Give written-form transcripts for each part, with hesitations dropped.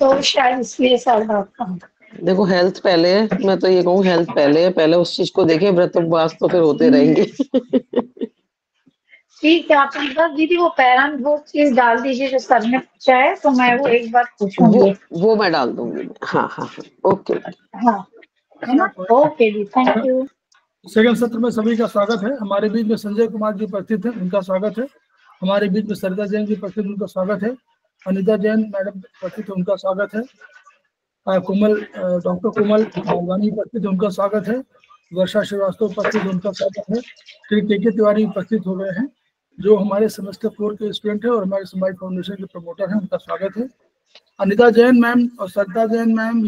तो शायद इसलिए सर आपका। देखो हेल्थ पहले है, मैं तो ये कहूँ हेल्थ पहले है, पहले उस चीज को देखें, व्रत उपवास तो फिर होते रहेंगे। ठीक है, आप एक बार दीदी वो पैरन वो चीज डाल दीजिए जो सर ने पूछा है, तो मैं वो एक बार पूछूंगी। वो मैं डाल दूंगी। हाँ हाँ ओके। हाँ, है ना? ओके जी, थैंक यू। सेकंड सत्र में सभी का स्वागत है। हमारे बीच में संजय कुमार जी उपस्थित हैं, उनका स्वागत है। हमारे बीच में सरिता जैन जी उपस्थित, उनका स्वागत है। अनिता जैन मैडम उपस्थित है, उनका स्वागत है। डॉक्टर कोमल लालवानी उपस्थित है, उनका स्वागत है। वर्षा श्रीवास्तव उपस्थित है, उनका स्वागत है। श्री के तिवारी उपस्थित हो गए हैं, जो हमारे सेमेस्टर 4 के स्टूडेंट है और हमारे समाज फाउंडेशन के प्रमोटर हैं, उनका स्वागत है। अनिता जैन मैम और सरिता जैन मैम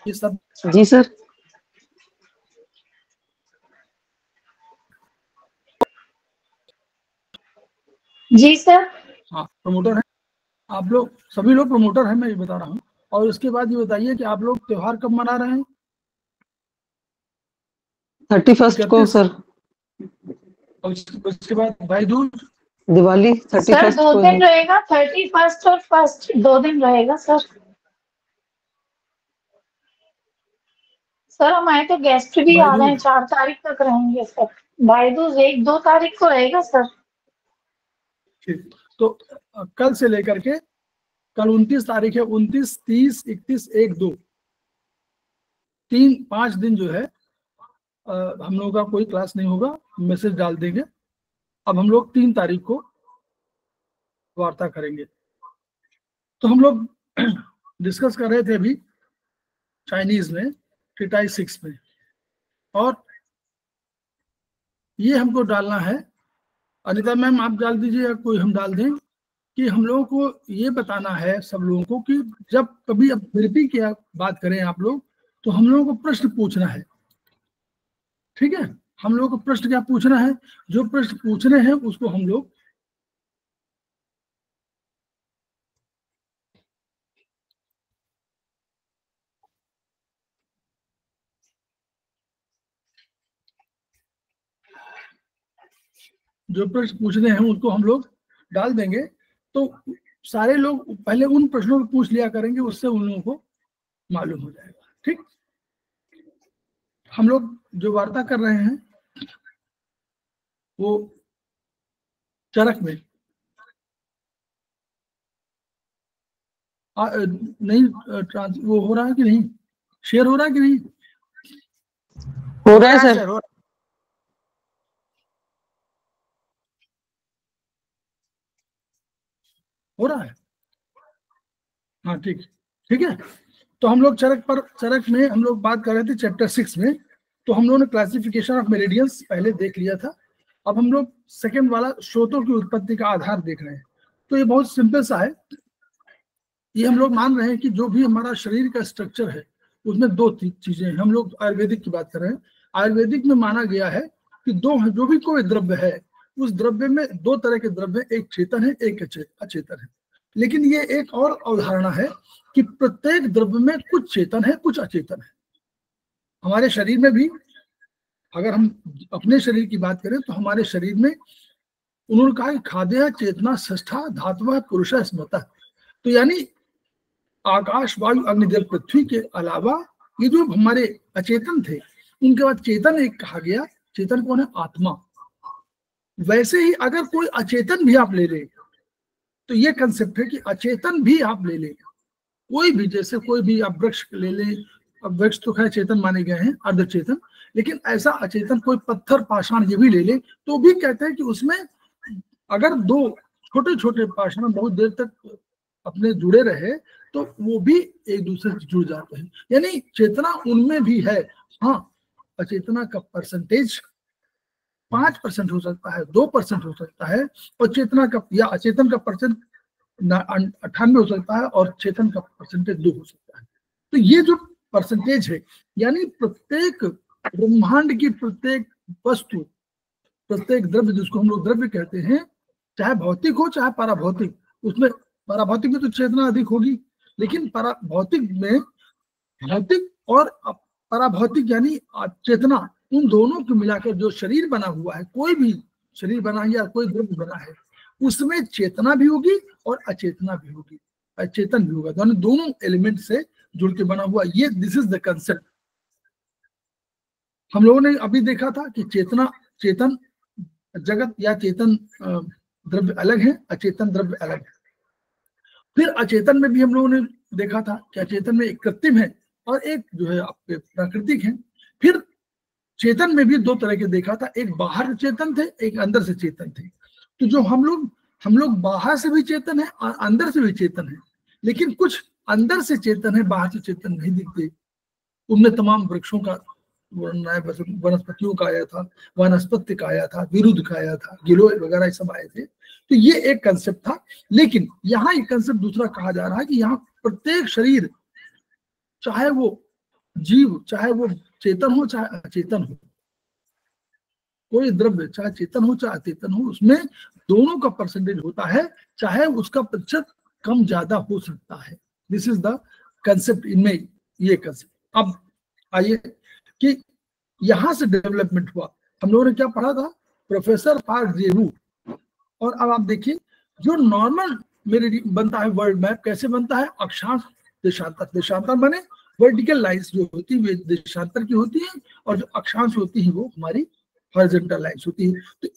ये सब जी सर। जी सर। हाँ प्रमोटर है आप लोग, सभी लोग प्रमोटर हैं, मैं ये बता रहा हूँ। और उसके बाद ये बताइए कि आप लोग त्योहार कब मना रहे हैं? 31 को सर। और उसके बाद भाई दूज, दिवाली सर 31 दो को दिन रहेगा, 31 और 1 2 दिन रहेगा सर। सर हमारे तो गेस्ट भी आ रहे हैं, 4 तारीख तक रहेंगे सर। भाई दूज 1-2 तारीख को रहेगा सर। ठीक, तो कल से लेकर के कल 29 तारीख है, 29, 30, 31, 1, 2 3-5 दिन जो है हम लोगों का कोई क्लास नहीं होगा, मैसेज डाल देंगे। अब हम लोग 3 तारीख को वार्ता करेंगे। तो हम लोग डिस्कस कर रहे थे अभी चाइनीज में ट्रीटाइज 6 में, और ये हमको डालना है। अनिता मैम आप डाल दीजिए या कोई हम डाल दें कि हम लोगों को ये बताना है सब लोगों को कि जब कभी अब थेरेपी की बात करें आप लोग, तो हम लोगों को प्रश्न पूछना है। ठीक है, हम लोगों को प्रश्न क्या पूछना है, जो प्रश्न पूछने हैं उसको हम लोग उसको हम लोग डाल देंगे। तो सारे लोग पहले उन प्रश्नों को पूछ लिया करेंगे, उससे उन लोगों को मालूम हो जाएगा। ठीक, हम लोग जो वार्ता कर रहे हैं वो चरक में नहीं वो हो रहा है कि नहीं, शेयर हो रहा है कि नहीं? हो रहा है सर। हो रहा है, हाँ ठीक ठीक है। तो हम लोग चरक में हम लोग बात कर रहे थे चैप्टर 6 में। तो हम लोगों ने क्लासिफिकेशन ऑफ मेरिडियंस पहले देख लिया था। अब हम लोग सेकंड वाला स्रोतों की उत्पत्ति का आधार देख रहे हैं। तो ये बहुत सिंपल सा है। ये हम लोग मान रहे हैं कि जो भी हमारा शरीर का स्ट्रक्चर है उसमें 2 चीजें हैं। हम लोग आयुर्वेदिक की बात कर रहे हैं। आयुर्वेदिक में माना गया है कि जो भी कोई द्रव्य है, उस द्रव्य में 2 तरह के द्रव्य, एक चेतन है एक अचेतन है। लेकिन ये एक और अवधारणा है कि प्रत्येक द्रव्य में कुछ चेतन है कुछ अचेतन है। हमारे शरीर में भी अगर हम अपने शरीर की बात करें तो हमारे शरीर में उन्होंने कहा कि खाद्य चेतना षष्ठा धातु पुरुष स्मृता। तो यानी आकाश वायु अग्निदेव पृथ्वी के अलावा ये जो हमारे अचेतन थे, उनके बाद चेतन एक कहा गया। चेतन कौन है? आत्मा। वैसे ही अगर कोई अचेतन भी आप ले लें तो ये कंसेप्ट है कि अचेतन भी आप ले लें, कोई भी, जैसे कोई भी आप वृक्ष ले लें। अब वृक्ष तो खैर चेतन माने गए हैं, अर्धचेतन। लेकिन ऐसा अचेतन कोई पत्थर पाषाण ये भी ले ले तो भी कहते हैं कि उसमें अगर 2 छोटे छोटे पाषाण बहुत देर तक अपने जुड़े रहे तो वो भी एक दूसरे से जुड़ जाते हैं। यानी चेतना उनमें भी है। हाँ, अचेतना का परसेंटेज 5% हो सकता है, 2% हो सकता है, और चेतना का या अचेतन का परसेंट 98 हो सकता है, और चेतन का परसेंटेज 2 हो सकता है। तो ये जो परसेंटेज है, यानी प्रत्येक ब्रह्मांड की प्रत्येक वस्तु, प्रत्येक द्रव्य, जिसको हम लोग द्रव्य कहते हैं, चाहे भौतिक हो चाहे पराभौतिक, उसमें पराभौतिक में तो चेतना अधिक होगी, लेकिन पराभौतिक में भौतिक और पराभौतिक यानी चेतना, उन दोनों को मिलाकर जो शरीर बना हुआ है, कोई भी शरीर बना है या कोई द्रव्य बना है, उसमें चेतना भी होगी और अचेतना भी होगी, अचेतन भी होगा, दोनों एलिमेंट से जुड़ के बना हुआ ये, दिस इज द कंसेप्ट। हम लोगों ने अभी देखा था कि चेतना, चेतन जगत या चेतन द्रव्य अलग है, अचेतन द्रव्य अलग है। फिर अचेतन में भी हम लोगों ने देखा था कि अचेतन में एक कृत्रिम है और एक जो है आपके प्राकृतिक है। फिर चेतन में भी दो तरह के देखा था, एक बाहर से चेतन थे, एक अंदर से चेतन थे। तो जो हम लोग बाहर से भी चेतन है और अंदर से भी चेतन है, लेकिन कुछ अंदर से चेतन है, बाहर से चेतन नहीं दिखते। उनमें तमाम वृक्षों का वर्णन आया, वनस्पतियों का आया था, वनस्पति का आया था, विरुद्ध का आया था, गिलोय वगैरह सब आए थे। तो ये एक कंसेप्ट था। लेकिन यहाँ एक कंसेप्ट दूसरा कहा जा रहा है कि यहाँ प्रत्येक शरीर, चाहे वो जीव, चाहे वो चेतन हो चाहे अचेतन हो, कोई द्रव्य चाहे चेतन हो चाहे अचेतन हो, उसमें दोनों का परसेंटेज होता है, चाहे उसका प्रतिशत कम ज्यादा हो सकता है। दिस इज द कंसेप्ट इनमें, ये कंसेप्ट। अब आइए कि यहां से डेवलपमेंट हुआ। हम लोगों ने क्या पढ़ा था, प्रोफेसर पार्क जेबू। और अब आप देखिए जो नॉर्मल मेरे बनता है वर्ल्ड मैप, कैसे बनता है, अक्षांश देशांतर, देशांतर माने वर्टिकल लाइंस जो होती है देशांतर की होती है, और जो अक्षांश होती है वो हमारी हॉरिजॉन्टल लाइंस होती है। तो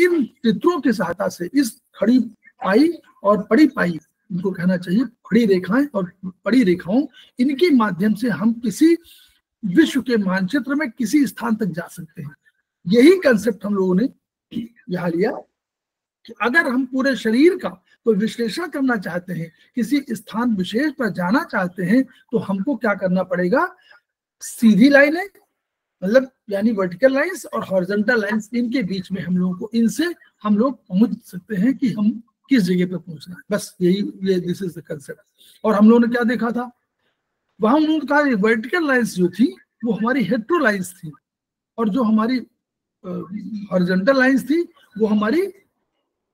इन चित्रों की सहायता से, इस खड़ी पाई और पड़ी पाई, इनको कहना चाहिए खड़ी रेखाएं और पड़ी रेखाओं, इनके माध्यम से हम किसी विश्व के मानचित्र में किसी स्थान तक जा सकते हैं। यही कंसेप्ट हम लोगों ने यहाँ लिया कि अगर हम पूरे शरीर का कोई विश्लेषण करना चाहते हैं, किसी स्थान विशेष पर जाना चाहते हैं, तो हमको क्या करना पड़ेगा, सीधी लाइनें, मतलब यानी वर्टिकल लाइंस और हॉरिजॉन्टल लाइंस, इनके बीच में हम लोगों को, इनसे हम लोग पहुंच सकते हैं कि हम किस जगह पर पहुंचना है। बस ये दिस इज द कंसेप्ट। और हम लोगों ने क्या देखा था, वहां उन्होंने कहा वर्टिकल लाइंस जो थी वो हमारी हेट्रो लाइंस थी, और जो हमारी हॉरिजॉन्टल लाइंस थी वो हमारी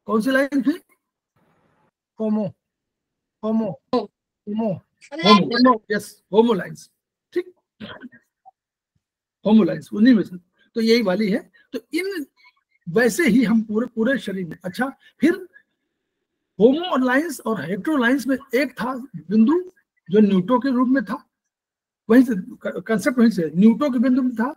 कौन सी लाइन थी, होमो होमो होमो होमो, यस, होमो लाइंस, ठीक, होमो लाइंस उन्हीं में से, तो यही वाली है। तो इन वैसे ही हम पूरे शरीर में, अच्छा, फिर होमो लाइंस और हेट्रो लाइंस में एक था बिंदु जो न्यूटो के रूप में था, वहीं से कंसेप्ट, वहीं से न्यूटो के बिंदु में था।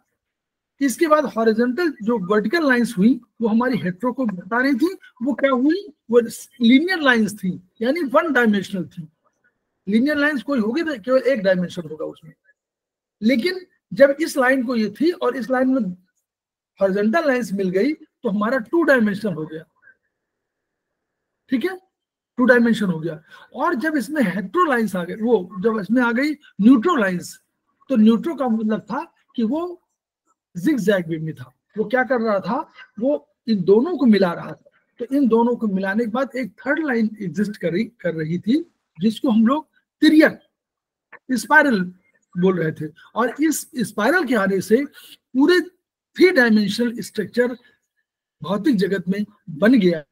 इसके बाद हॉरिजॉन्टल जो वर्टिकल लाइंस हुई वो हमारी हेट्रो को बता रही थी, वो क्या हुई, वो लीनियर लाइंस थी, यानी वन डायमेंशनल थी। लीनियर लाइंस कोई होगी तो केवल एक डायमेंशन होगा उसमें, लेकिन जब इस लाइन को ये थी और इस लाइन में हॉरिजॉन्टल लाइंस मिल गई तो हमारा 2 डायमेंशन हो गया, ठीक है, 2 डायमेंशन हो गया। और जब इसमें हेट्रो लाइंस आ गई, वो जब इसमें आ गई न्यूट्रो लाइंस, तो न्यूट्रो का मतलब था कि वो जिगजैग वे में था, वो क्या कर रहा था, वो इन दोनों को मिला रहा था। तो इन दोनों को मिलाने के बाद एक थर्ड लाइन एग्जिस्ट कर रही थी, जिसको हम लोग तिर्यक, स्पाइरल बोल रहे थे। और इस स्पाइरल के आने से पूरे 3 डायमेंशनल स्ट्रक्चर भौतिक जगत में बन गया।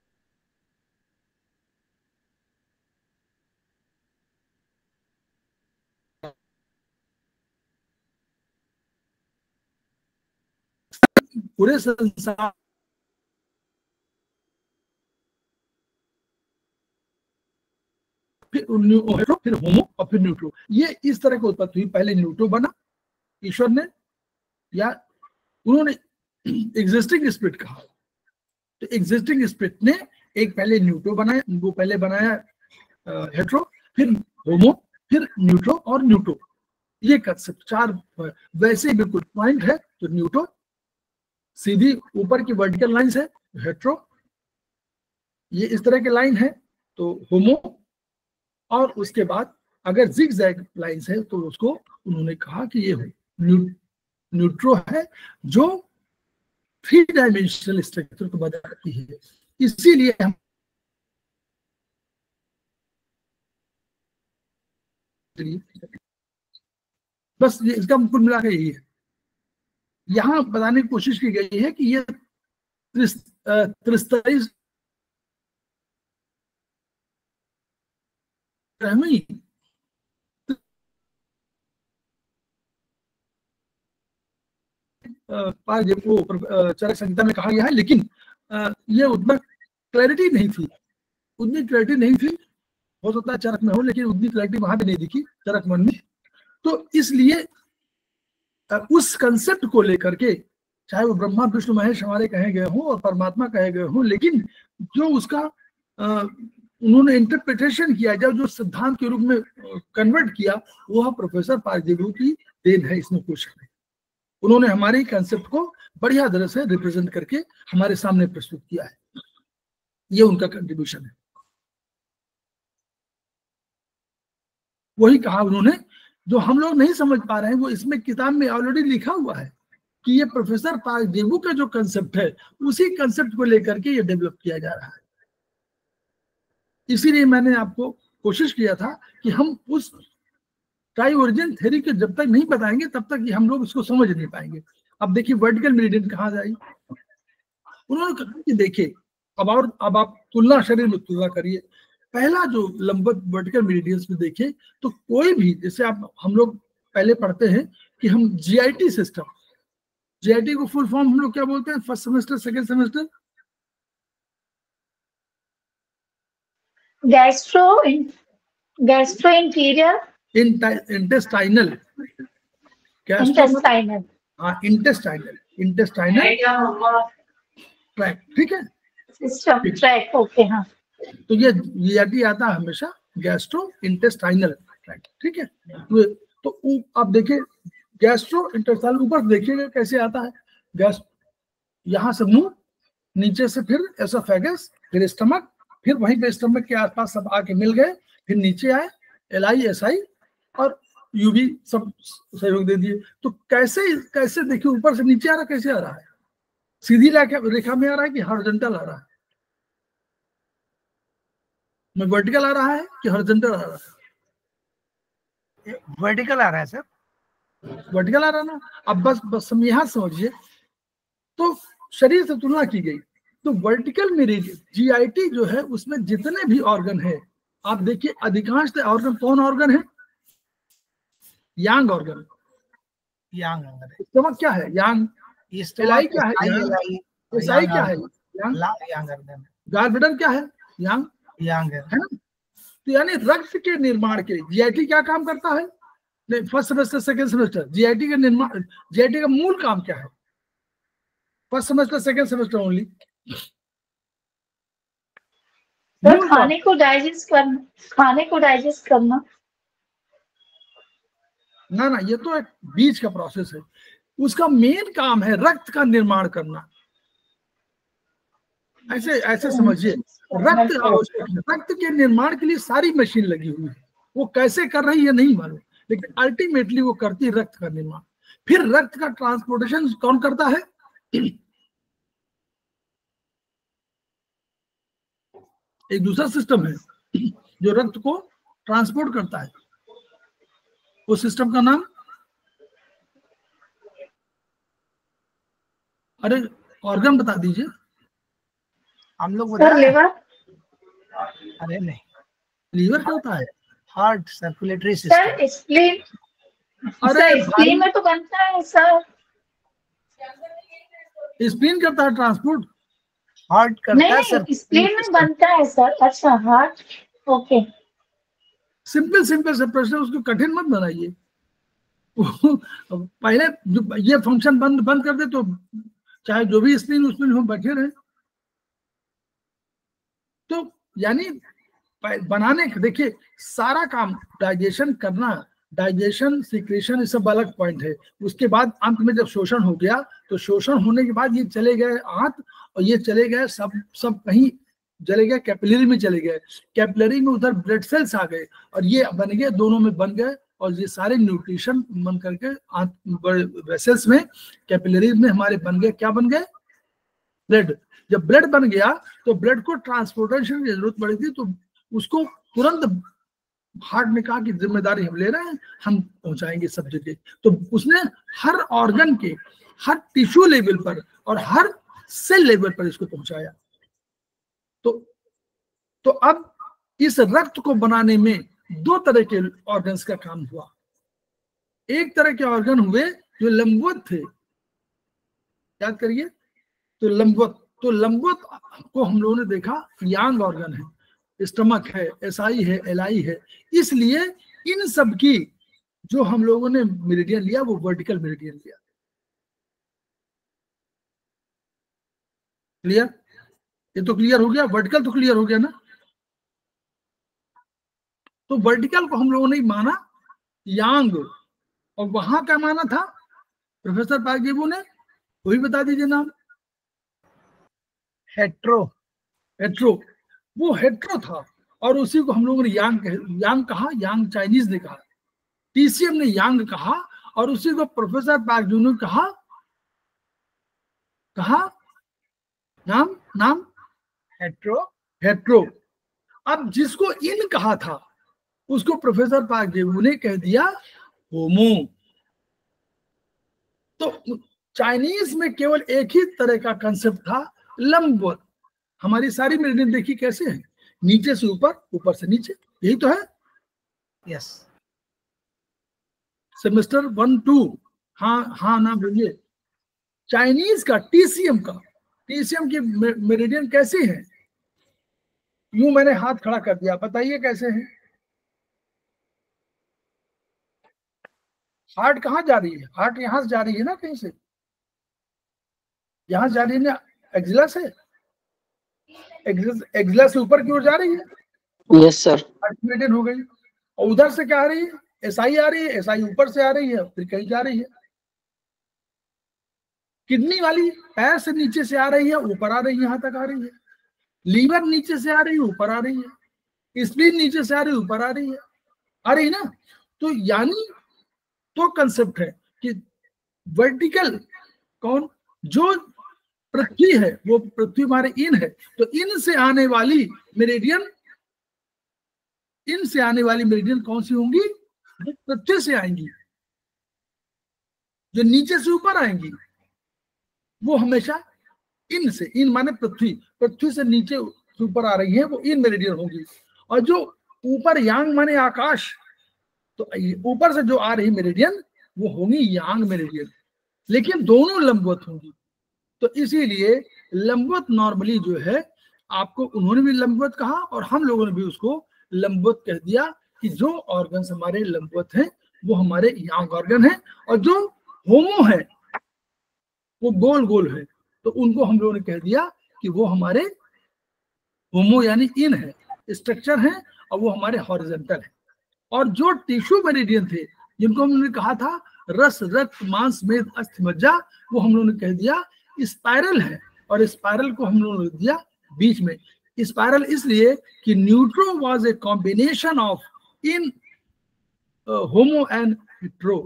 पूरे संसार फिर होमो और फिर न्यूट्रो, ये इस तरह की उत्पत्ति हुई। पहले न्यूट्रो बना ईश्वर ने, या उन्होंने एग्जिस्टिंग स्पिरिट कहा, तो एग्जिस्टिंग स्पिरिट ने एक पहले न्यूट्रो बनाया, वो पहले बनाया हेट्रो, फिर होमो, फिर न्यूट्रो और न्यूट्रो, ये कंसेप्ट 4 वैसे बिल्कुल पॉइंट है। तो न्यूट्रो सीधी ऊपर की वर्टिकल लाइंस है, हेट्रो ये इस तरह के लाइन है, तो होमो, और उसके बाद अगर जिगजैग लाइंस है तो उसको उन्होंने कहा कि ये न्यूट्रो है, जो 3 डायमेंशनल स्ट्रक्चर को बताती है। इसीलिए हम बस ये इसका कुल मिला के यही है। यहां बताने की कोशिश की गई है कि ये त्रिस्तरीय चरक संहिता में कहा गया है, लेकिन ये उतना क्लैरिटी नहीं थी उतनी क्लैरिटी नहीं थी, हो सकता है चरक में हो, लेकिन उतनी क्लैरिटी वहां भी नहीं दिखी चरक मन में। तो इसलिए उस कंसेप्ट को लेकर के, चाहे वो ब्रह्मा विष्णु महेश हमारे कहे गए हों और परमात्मा कहे गए हों, लेकिन जो उसका उन्होंने इंटरप्रिटेशन किया, जब जो सिद्धांत के रूप में कन्वर्ट किया, वह प्रोफेसर पारदेव की देन है, इसमें कुछ नहीं। उन्होंने हमारे कंसेप्ट को बढ़िया तरह से रिप्रेजेंट करके हमारे सामने प्रस्तुत किया है, ये उनका कंट्रीब्यूशन है। वही कहा उन्होंने, जो हम लोग नहीं समझ पा रहे हैं, वो इसमें किताब में ऑलरेडी लिखा हुआ है कि ये प्रोफेसर पारदेव का जो कंसेप्ट है, उसी कंसेप्ट को लेकर के ये डेवलप किया जा रहा है। इसीलिए मैंने आपको कोशिश किया था कि हम उस ट्राई ओरिजिन थ्योरी के जब तक नहीं बताएंगे, तब तक ये हम लोग इसको समझ नहीं पाएंगे। अब देखिए वर्टिकल मेरिडियन कहाँ जाएगी, उन्होंने कहा कि देखिए अब आप तुलना, शरीर में तुलना करिए। पहला जो लंबवत वर्टिकल मेरिडियंस में देखें तो कोई भी, जैसे आप हम लोग पहले पढ़ते हैं कि हम जीआईटी सिस्टम, जीआईटी को फुल फॉर्म हम लोग क्या बोलते हैं, first semester second semester, gastrointerior intestinal, हाँ इंटेस्टाइनल ट्रैक, ठीक है, सिस्टम ट्रैक, ओके, हाँ। तो ये जीआईटी आता है हमेशा गैस्ट्रो इंटेस्टाइनल ट्रैक, ठीक है। तो आप देखिए गैस्ट्रो इंटेस्टाइनल, ऊपर देखिएगा कैसे आता है, गैस यहाँ से मुंह, नीचे से फिर एसोफेगस, फिर स्टमक, फिर वहीं पे स्टमक के आसपास सब आके मिल गए, फिर नीचे आए एलआई एसआई और यूवी सब सहयोग दे दिए। तो कैसे देखिए ऊपर से नीचे आ रहा, कैसे आ रहा है, सीधी रेखा में आ रहा है कि हॉरिजॉन्टल आ रहा है, में वर्टिकल आ रहा है कि हॉरिजॉन्टल आ रहा है, वर्टिकल आ रहा है सर, वर्टिकल आ रहा है ना। अब बस हम यहाँ समझिए, तो शरीर से तुलना की गई, तो वर्टिकल मेरिडियन जीआईटी जो है उसमें जितने भी ऑर्गन है, आप देखिए अधिकांश ऑर्गन कौन ऑर्गन है, यांग ऑर्गन, यांग ऑर्गन है। स्टमक क्या है, यांग, एलाई क्या है, एसआई क्या है, यांग ऑर्गन, गॉलब्लैडर क्या है, यांग है ना। तो यानी रक्त के निर्माण के लिए जीआईटी क्या काम करता है, first semester second semester, GIT का निर्माण, जीआईटी का मूल काम क्या है, first semester second semester only, खाने को डाइजेस्ट करना, ना ये तो एक बीच का प्रोसेस है, उसका मेन काम है रक्त का निर्माण करना। ऐसे समझिए, रक्त आवश्यक है, रक्त के निर्माण के लिए सारी मशीन लगी हुई है, वो कैसे कर रही है नहीं मालूम, लेकिन अल्टीमेटली वो करती है रक्त का निर्माण। फिर रक्त का ट्रांसपोर्टेशन कौन करता है, एक दूसरा सिस्टम है जो रक्त को ट्रांसपोर्ट करता है, उस सिस्टम का नाम, अरे ऑर्गन बता दीजिए, हम लोग लिवर, अरे नहीं, लीवर क्या होता है, heart, circulatory system, sir spleen, अरे स्प्लीन में तो बनता है सर, स्प्लीन करता है ट्रांसपोर्ट, हार्ट करता है सर, नहीं स्प्लीन में बनता है सर, अच्छा हार्ट, ओके। सिंपल से प्रश्न, उसको कठिन मत बनाइए। पहले जो ये फंक्शन बंद कर दे तो चाहे जो भी स्प्लीन उसमें हम बैठे रहे। तो यानी बनाने, देखिए सारा काम डाइजेशन करना, डाइजेशन सिक्रेशन, ये सब अलग पॉइंट है। उसके बाद अंत में जब शोषण हो गया, तो शोषण होने के बाद ये चले गए आंत, और ये चले गए सब कहीं चले गए, कैपिलरी में चले गए, कैपिलरी में उधर ब्लड सेल्स आ गए, और ये बन गए, दोनों में बन गए, और ये सारे न्यूट्रिशन बन करके वेसल्स में, कैपिलरी में हमारे बन गए, क्या बन गए, ब्लड। जब ब्लड बन गया तो ब्लड को ट्रांसपोर्टेशन की जरूरत पड़ी थी, तो उसको तुरंत हार्ट ने कहा कि जिम्मेदारी हम ले रहे हैं, हम पहुंचाएंगे सब जगह। तो उसने हर ऑर्गन के, हर टिश्यू लेवल पर और हर सेल लेवल पर इसको पहुंचाया। तो अब इस रक्त को बनाने में दो तरह के ऑर्गन्स का काम हुआ। एक तरह के ऑर्गन हुए जो लंबवत थे, याद करिए, तो लंबवत को हम लोगों ने देखा यांग ऑर्गन है, स्टमक है, एसआई है, एलआई है। इसलिए इन सब की जो हम लोगों ने मेरिडियन लिया वो वर्टिकल मेरिडियन लिया। क्लियर? ये तो क्लियर हो गया, वर्टिकल तो क्लियर हो गया ना। तो वर्टिकल को हम लोगों ने माना यांग, और वहां क्या माना था प्रोफेसर पागजेबू ने, वही बता दीजिए नाम। हेट्रो। हेट्रो, वो हेट्रो था, और उसी को हम लोगों ने यांग कहा, यांग चाइनीज ने कहा, टीसीएम ने यांग कहा, और उसी को प्रोफेसर पागजेबू ने कहा नाम हेट्रो। हेट्रो। अब जिसको इन कहा था उसको प्रोफेसर पागजेबू ने कह दिया होमो। तो चाइनीज में केवल एक ही तरह का कंसेप्ट था, लंबवत। हमारी सारी मेरिडियन देखिए कैसे है, नीचे से ऊपर, ऊपर से नीचे, यही तो है। यस। सेमेस्टर 1 2 हाँ ना बोलिए। चाइनीज का टीसीएम की मेरिडियन कैसी है? यूं मैंने हाथ खड़ा कर दिया, बताइए कैसे है? हार्ट कहाँ जा रही है? हार्ट यहां से जा रही है ना, कहीं से यहां जा रही है ना, एक्सिला से, एक्सिला से ऊपर की ओर जा रही है। Yes sir. मेरिडियन हो गई। और उधर से क्या आ रही है? एसआई आ रही है, एसआई ऊपर से आ रही है, फिर कहीं जा रही है। किडनी वाली पैर से नीचे से आ रही है, ऊपर आ रही है, यहां तक आ रही है। लीवर नीचे से आ रही है, ऊपर आ रही है। स्प्लीन नीचे से आ रही है, ऊपर आ रही है, ना। तो यानी तो कंसेप्ट है कि वर्टिकल कौन, जो पृथ्वी है, वो पृथ्वी हमारे इन है, तो इन से आने वाली मेरिडियन कौन सी होंगी? जो पृथ्वी से आएंगी। जो नीचे से ऊपर आएंगी वो हमेशा इन से, इन माने पृथ्वी से नीचे ऊपर आ रही है, वो इन मेरिडियन होगी। और जो ऊपर यांग माने आकाश, तो ऊपर से जो आ रही मेरिडियन वो होंगी यांग मेरिडियन, लेकिन दोनों लंबवत होंगी। तो इसीलिए लंबवत नॉर्मली जो है, आपको उन्होंने भी लंबवत कहा और हम लोगों ने भी उसको लंबवत कह दिया, कि जो ऑर्गन्स हमारे लंबवत हैं वो हमारे यांग ऑर्गन है, और जो होमो है वो गोल गोल है, तो उनको हम लोगों ने कह दिया कि वो हमारे होमो यानी इन है, स्ट्रक्चर है, और वो हमारे हॉरिजॉन्टल है। और जो टिश्यू मेरिडियन थे, जिनको हमने कहा था रस रक्त मांस मेद अस्थि मज्जा, वो हम लोगों ने कह दिया स्पाइरल है, और स्पाइरल को हम लोगों ने दिया बीच में। स्पाइरल इसलिए कि neutro was a combination of इन होमो एंड हेट्रो,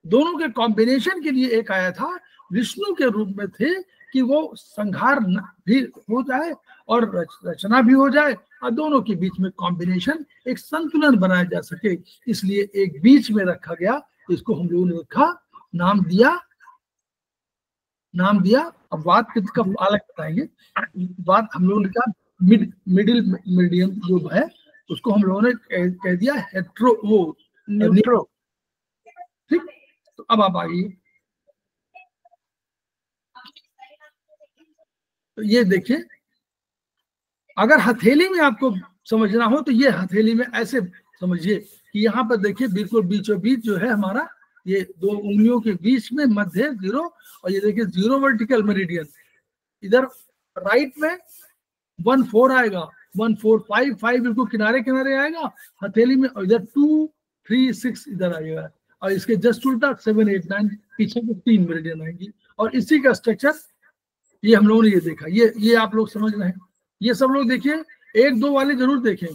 दोनों के कॉम्बिनेशन के लिए एक आया था, विष्णु के रूप में थे, कि वो संहार भी हो जाए और रचना भी हो जाए, और दोनों के बीच में कॉम्बिनेशन, एक संतुलन बनाया जा सके, इसलिए एक बीच में रखा गया। इसको हम लोगों ने रखा, नाम दिया। अब बात का अलग बताएंगे। बात हम लोगों ने कहा मिडिल मेरिडियन जो है उसको हम लोगों ने कह दिया हेट्रो, वो न्यूट्रो। ठीक, तो अब आप आइए, तो ये देखिए, अगर हथेली में आपको समझना हो तो ये हथेली में ऐसे समझिए कि यहाँ पर देखिए बिल्कुल बीचों बीच जो है हमारा, ये दो उंगलियों के बीच में मध्य जीरो, और ये देखिए जीरो वर्टिकल मेरिडियन। इधर राइट में 1 4 आएगा, 1 4 5 5 बिल्कुल किनारे किनारे आएगा हथेली में, और इधर 2 3 6 इधर आएगा, और इसके जस्ट उल्टा 7 8 9 पीछे को 3 मेरिडियन आएंगी। और इसी का स्ट्रक्चर ये हम लोगों ने ये देखा, ये आप लोग समझ रहे हैं। ये सब लोग देखिए, 1 2 वाले जरूर देखें,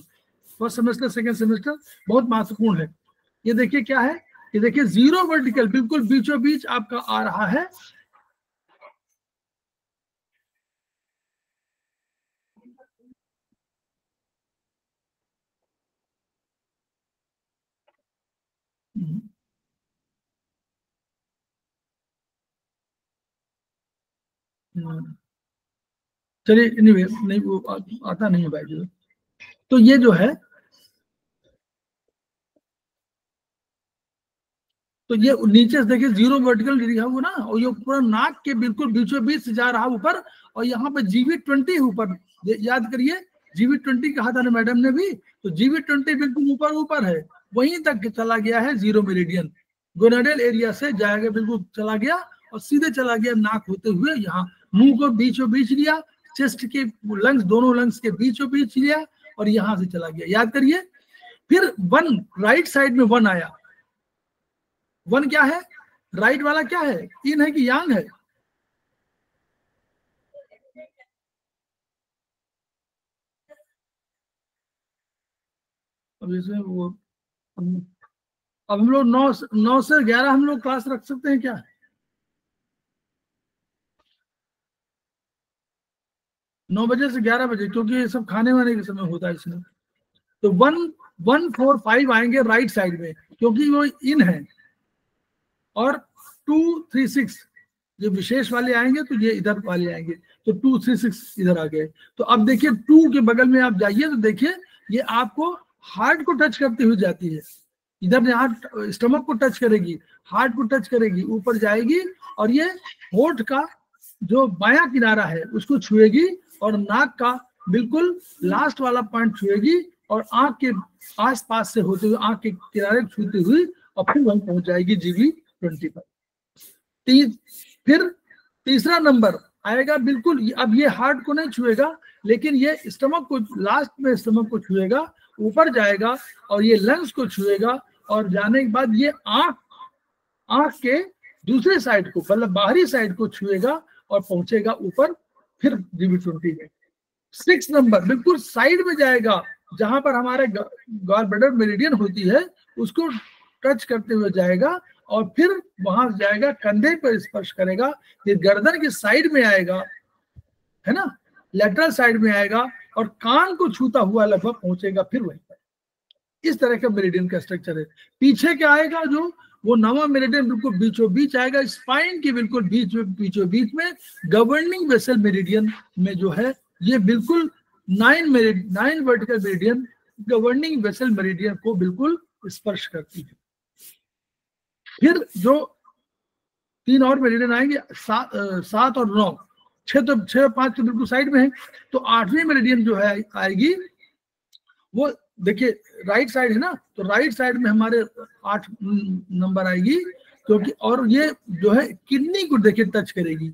फर्स्ट सेमेस्टर सेकंड सेमेस्टर, बहुत महत्वपूर्ण है। ये देखिए क्या है, ये देखिए जीरो वर्टिकल बिल्कुल बीचों बीच आपका आ रहा है, चलिए एनीवे, नहीं वो आता नहीं है भाई। तो ये जो है, तो ये नीचे से देखिए जीरो वर्टिकल लिखा हुआ ना, और ये पूरा नाक के बिल्कुल बीचों बीच से जा रहा ऊपर, और यहाँ पे GV20 ऊपर, याद करिए GV20 कहा था ना मैडम ने भी, तो GV20 बिल्कुल ऊपर ऊपर है, वहीं तक चला गया है 0 मेरिडियन, गोनाडल एरिया से जाएगा बिल्कुल चला गया और सीधे चला गया नाक होते हुए यहाँ मुंह को बीचों बीच लिया, चेस्ट के लंग्स, दोनों लंग्स के बीचों बीच लिया और यहां से चला गया। याद करिए। फिर 1 राइट साइड में 1 आया। 1 क्या है? राइट वाला क्या है? इन है कि यांग है? अब इसमें वो अब हम लोग 9 से 11 हम लोग क्लास रख सकते हैं क्या? 9 बजे से 11 बजे, क्योंकि ये सब खाने वाने के समय होता है इसमें। तो 1 4 5 आएंगे राइट साइड में, क्योंकि वो इन है, और 2 3 6 जो विशेष वाले आएंगे तो ये इधर वाले आएंगे, तो 2 3 6 इधर आ गए। तो अब देखिए 2 के बगल में आप जाइए तो देखिए ये आपको हार्ट को टच करते हुए जाती है, इधर यहाँ स्टमक को टच करेगी, हार्ट को टच करेगी, ऊपर जाएगी और ये होठ का जो बायां किनारा है उसको छुएगी और नाक का बिल्कुल लास्ट वाला पॉइंट छुएगी और आंख के आसपास से होते हुए आंख के किनारे छूते हुए और फिर वहीं पहुंच जाएगी GV20 पर। फिर तीसरा नंबर आएगा बिल्कुल, अब ये हार्ट को नहीं छुएगा लेकिन ये स्टमक को, लास्ट में स्टमक को छुएगा, ऊपर जाएगा और ये लंग्स को छुएगा और जाने के बाद ये आंख के दूसरे साइड को, मतलब बाहरी साइड को छुएगा और पहुंचेगा ऊपर फिर GV20 में। 6 नंबर बिल्कुल साइड में जाएगा, जहां पर हमारे गॉल ब्लैडर मेरिडियन होती है उसको टच करते हुए जाएगा और फिर वहां जाएगा, कंधे पर स्पर्श करेगा, फिर गर्दन के साइड में आएगा, है ना, लेटरल साइड में आएगा और कान को छूता हुआ लगभग पहुंचेगा फिर वहीं पर। इस तरह का मेरिडियन का स्ट्रक्चर है। पीछे क्या आएगा, जो वो 9वां मेरिडियन बिल्कुल बीचों बीच आएगा, स्पाइन के बिल्कुल बीचों बीच में गवर्निंग वेसल मेरिडियन में जो है ये बिल्कुल 9 vertical meridian governing vessel meridian को बिल्कुल स्पर्श करती है। फिर जो 3 और मेरिडियन आएंगे, 7 और 9, 6 तो 6 5 तो बिल्कुल साइड में है। तो 8वीं मेरिडियन जो है आएगी, वो देखिए राइट साइड है ना, तो राइट साइड में हमारे 8 नंबर आएगी, क्योंकि और ये जो है किडनी को देखिए टच करेगी,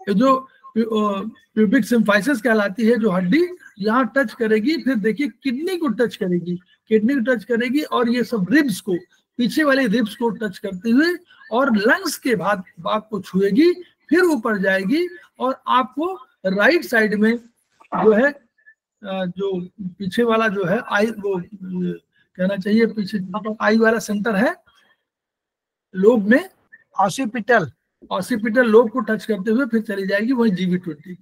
जो प्यूबिक सिम्फाइसिस कहलाती है जो हड्डी, यहाँ टच करेगी, फिर देखिए किडनी को टच करेगी, किडनी को टच करेगी और ये सब रिब्स को, पीछे वाले रिब्स को टच करते हुए और लंग्स के भाग को छुएगी, फिर ऊपर जाएगी और आपको राइट साइड में जो है जो पीछे वाला जो है आई, वो कहना चाहिए पीछे आई वाला सेंटर है लोब में, ऑसिपिटल लोब को टच करते हुए फिर चली जाएगी वही GV20।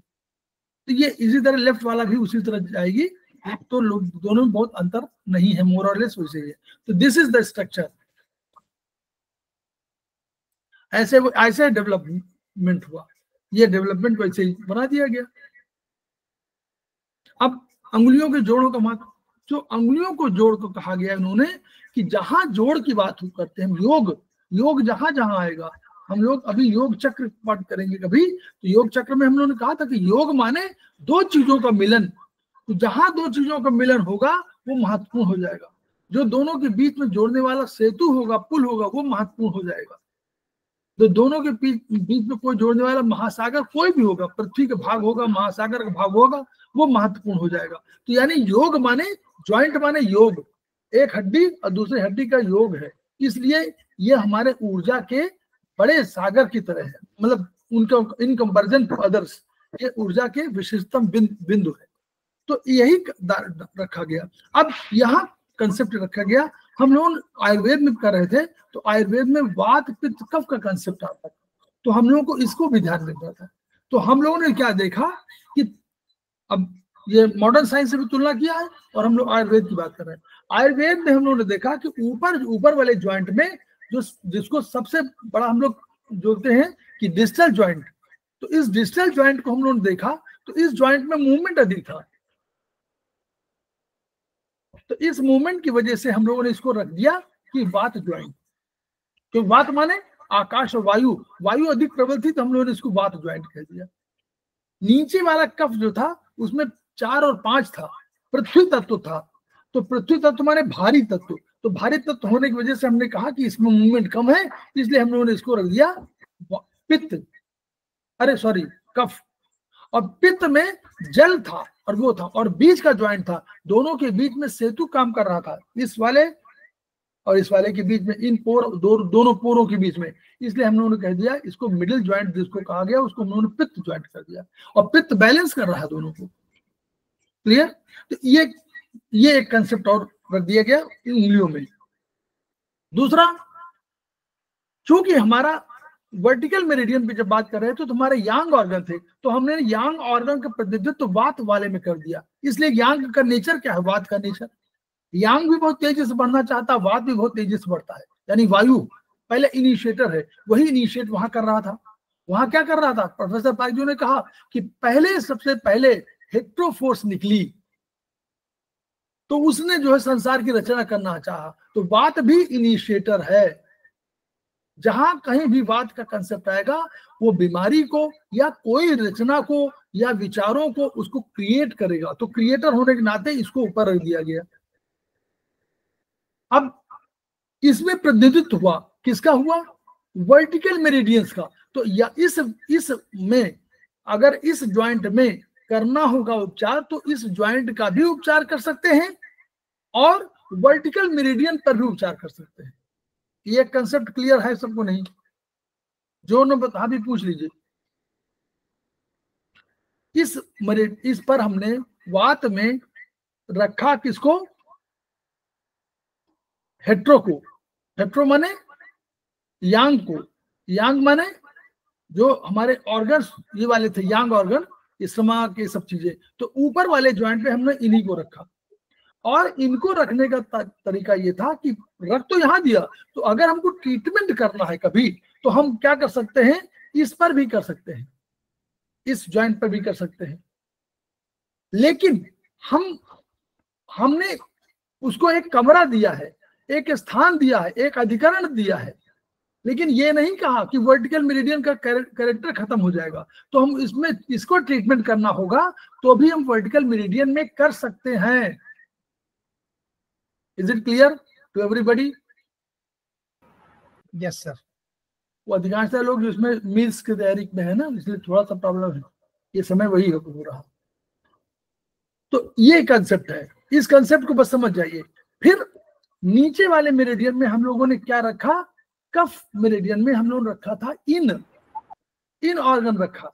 तो ये इसी तरह लेफ्ट वाला भी उसी तरह जाएगी, तो दोनों में बहुत अंतर नहीं है, मोर और लेस वैसे ही है। तो दिस इज द स्ट्रक्चर, ऐसे डेवलपमेंट हुआ, ये डेवलपमेंट वैसे ही बना दिया गया। अब अंगुलियों के जोड़ों का महत्व, जो अंगुलियों को जोड़ को कहा गया उन्होंने कि जहां जोड़ की बात करते हैं, योग जहां जहां आएगा, हम लोग अभी योग चक्र पाठ करेंगे कभी, तो योग चक्र में हम लोगों ने कहा था कि योग माने 2 चीजों का मिलन, तो जहां 2 चीजों का मिलन होगा वो महत्वपूर्ण हो जाएगा, जो दोनों के बीच में जोड़ने वाला सेतु होगा, पुल होगा, वो महत्वपूर्ण हो जाएगा। तो दोनों के बीच में कोई जोड़ने वाला महासागर कोई भी होगा, पृथ्वी का भाग होगा, महासागर का भाग होगा, वो महत्वपूर्ण हो जाएगा। तो यानी योग माने, ज्वाइंट माने योग, एक हड्डी और दूसरी हड्डी का योग है, इसलिए ये हमारे ऊर्जा के बड़े सागर की तरह है, मतलब उनका इन कंपैरिजन टू अदर्स ये ऊर्जा के विशिष्टतम बिंदु है। तो यही रखा गया। अब यहाँ कंसेप्ट रखा गया, हम लोग आयुर्वेद में कर रहे थे, तो आयुर्वेद में वात पित्त कफ का कंसेप्ट आता था, तो हम लोगों को इसको भी ध्यान रखना था। तो हम लोगों ने क्या देखा कि अब ये मॉडर्न साइंस से भी तुलना किया है और हम लोग आयुर्वेद की बात कर रहे हैं। आयुर्वेद में हम लोगों ने देखा कि ऊपर वाले ज्वाइंट में जिसको सबसे बड़ा हम लोग जोड़ते हैं कि डिस्टल ज्वाइंट, तो इस डिस्टल ज्वाइंट को हम लोगों ने देखा, तो इस ज्वाइंट में मूवमेंट अधिक था, तो इस मूवमेंट की वजह से हम लोगों ने इसको रख दिया कि वात ज्वाइंट, तो वात माने आकाश और वायु अधिक प्रबल थी, तो हम लोगों ने इसको वात ज्वाइंट कह दिया। नीचे वाला कफ जो था उसमें 4 और 5 था, पृथ्वी तत्व था। तो पृथ्वी तत्व माने भारी तत्व, तो भारी तत्व होने की वजह से हमने कहा कि इसमें मूवमेंट कम है, इसलिए हम लोगों ने इसको रख दिया पित्त, अरे सॉरी कफ। और पित्त में जल था और वो था, और बीच का ज्वाइंट था, दोनों के बीच में सेतु काम कर रहा था, इस वाले और इस वाले के बीच में, इन पोर दोनों पोरों के बीच में, इसलिए हम लोगों ने कह दिया इसको मिडिल ज्वाइंट जिसको कहा गया उसको हम लोगों ने पित्त ज्वाइंट कर दिया, और पित्त बैलेंस कर रहा है दोनों को। क्लियर? तो ये एक कंसेप्ट और रख दिया गया इन उंगलियों में। दूसरा, चूंकि हमारा वर्टिकल मेरिडियन पे जब बात कर रहे थे तो हमारे यांग ऑर्गन थे, तो हमने यांग ऑर्गन का प्रतिनिधित्व वात वाले में कर दिया। इसलिए यांग का नेचर क्या है? वात का नेचर। यांग भी बहुत तेजी से बढ़ना चाहता है, वात भी बहुत तेजी से बढ़ता है, यानी वायु पहले इनिशिएटर है, वही इनिशिएट वहां कर रहा था। वहां क्या कर रहा था? प्रोफेसर पाइजू ने कहा कि सबसे पहले हेट्रोफोर्स निकली, तो उसने जो है संसार की रचना करना चाहा। तो वात भी इनिशिएटर है। जहां कहीं भी वात का कंसेप्ट आएगा, वो बीमारी को या कोई रचना को या विचारों को उसको क्रिएट करेगा। तो क्रिएटर होने के नाते इसको ऊपर रख दिया गया। अब इसमें प्रतिनिधित्व हुआ, किसका हुआ? वर्टिकल मेरिडियंस का। तो या इस में अगर इस ज्वाइंट में करना होगा उपचार, तो इस ज्वाइंट का भी उपचार कर सकते हैं और वर्टिकल मेरिडियन पर भी उपचार कर सकते हैं। ये कंसेप्ट क्लियर है सबको? नहीं? जो न बता भी पूछ लीजिए। इस पर हमने वात में रखा किसको? हेट्रो को। हेट्रो माने यांग को, यांग माने जो हमारे ऑर्गन्स ये वाले थे, यांग ऑर्गन, स्टमक के सब चीजें। तो ऊपर वाले ज्वाइंट पे हमने इन्हीं को रखा, और इनको रखने का तरीका ये था कि रख तो यहां दिया, तो अगर हमको ट्रीटमेंट करना है कभी, तो हम क्या कर सकते हैं? इस पर भी कर सकते हैं, इस ज्वाइंट पर भी कर सकते हैं। लेकिन हमने उसको एक कमरा दिया है, एक स्थान दिया है, एक अधिकरण दिया है, लेकिन ये नहीं कहा कि वर्टिकल मेरिडियन का कैरेक्टर खत्म हो जाएगा, तो हम इसमें इसको ट्रीटमेंट करना होगा, तो भी हम वर्टिकल मेरिडियन में कर सकते हैं। Is it clear to everybody? Yes sir. वो अधिकांश लोग इसमें मील्स की तैयारी में है ना, इसलिए थोड़ा सा प्रॉब्लम है, ये समय वही हो रहा। तो ये कंसेप्ट है, इस कंसेप्ट को बस समझ जाइए। फिर नीचे वाले मेरिडियन में हम लोगों ने क्या रखा? कफ मेरिडियन में हम लोगों ने रखा था इन ऑर्गन रखा।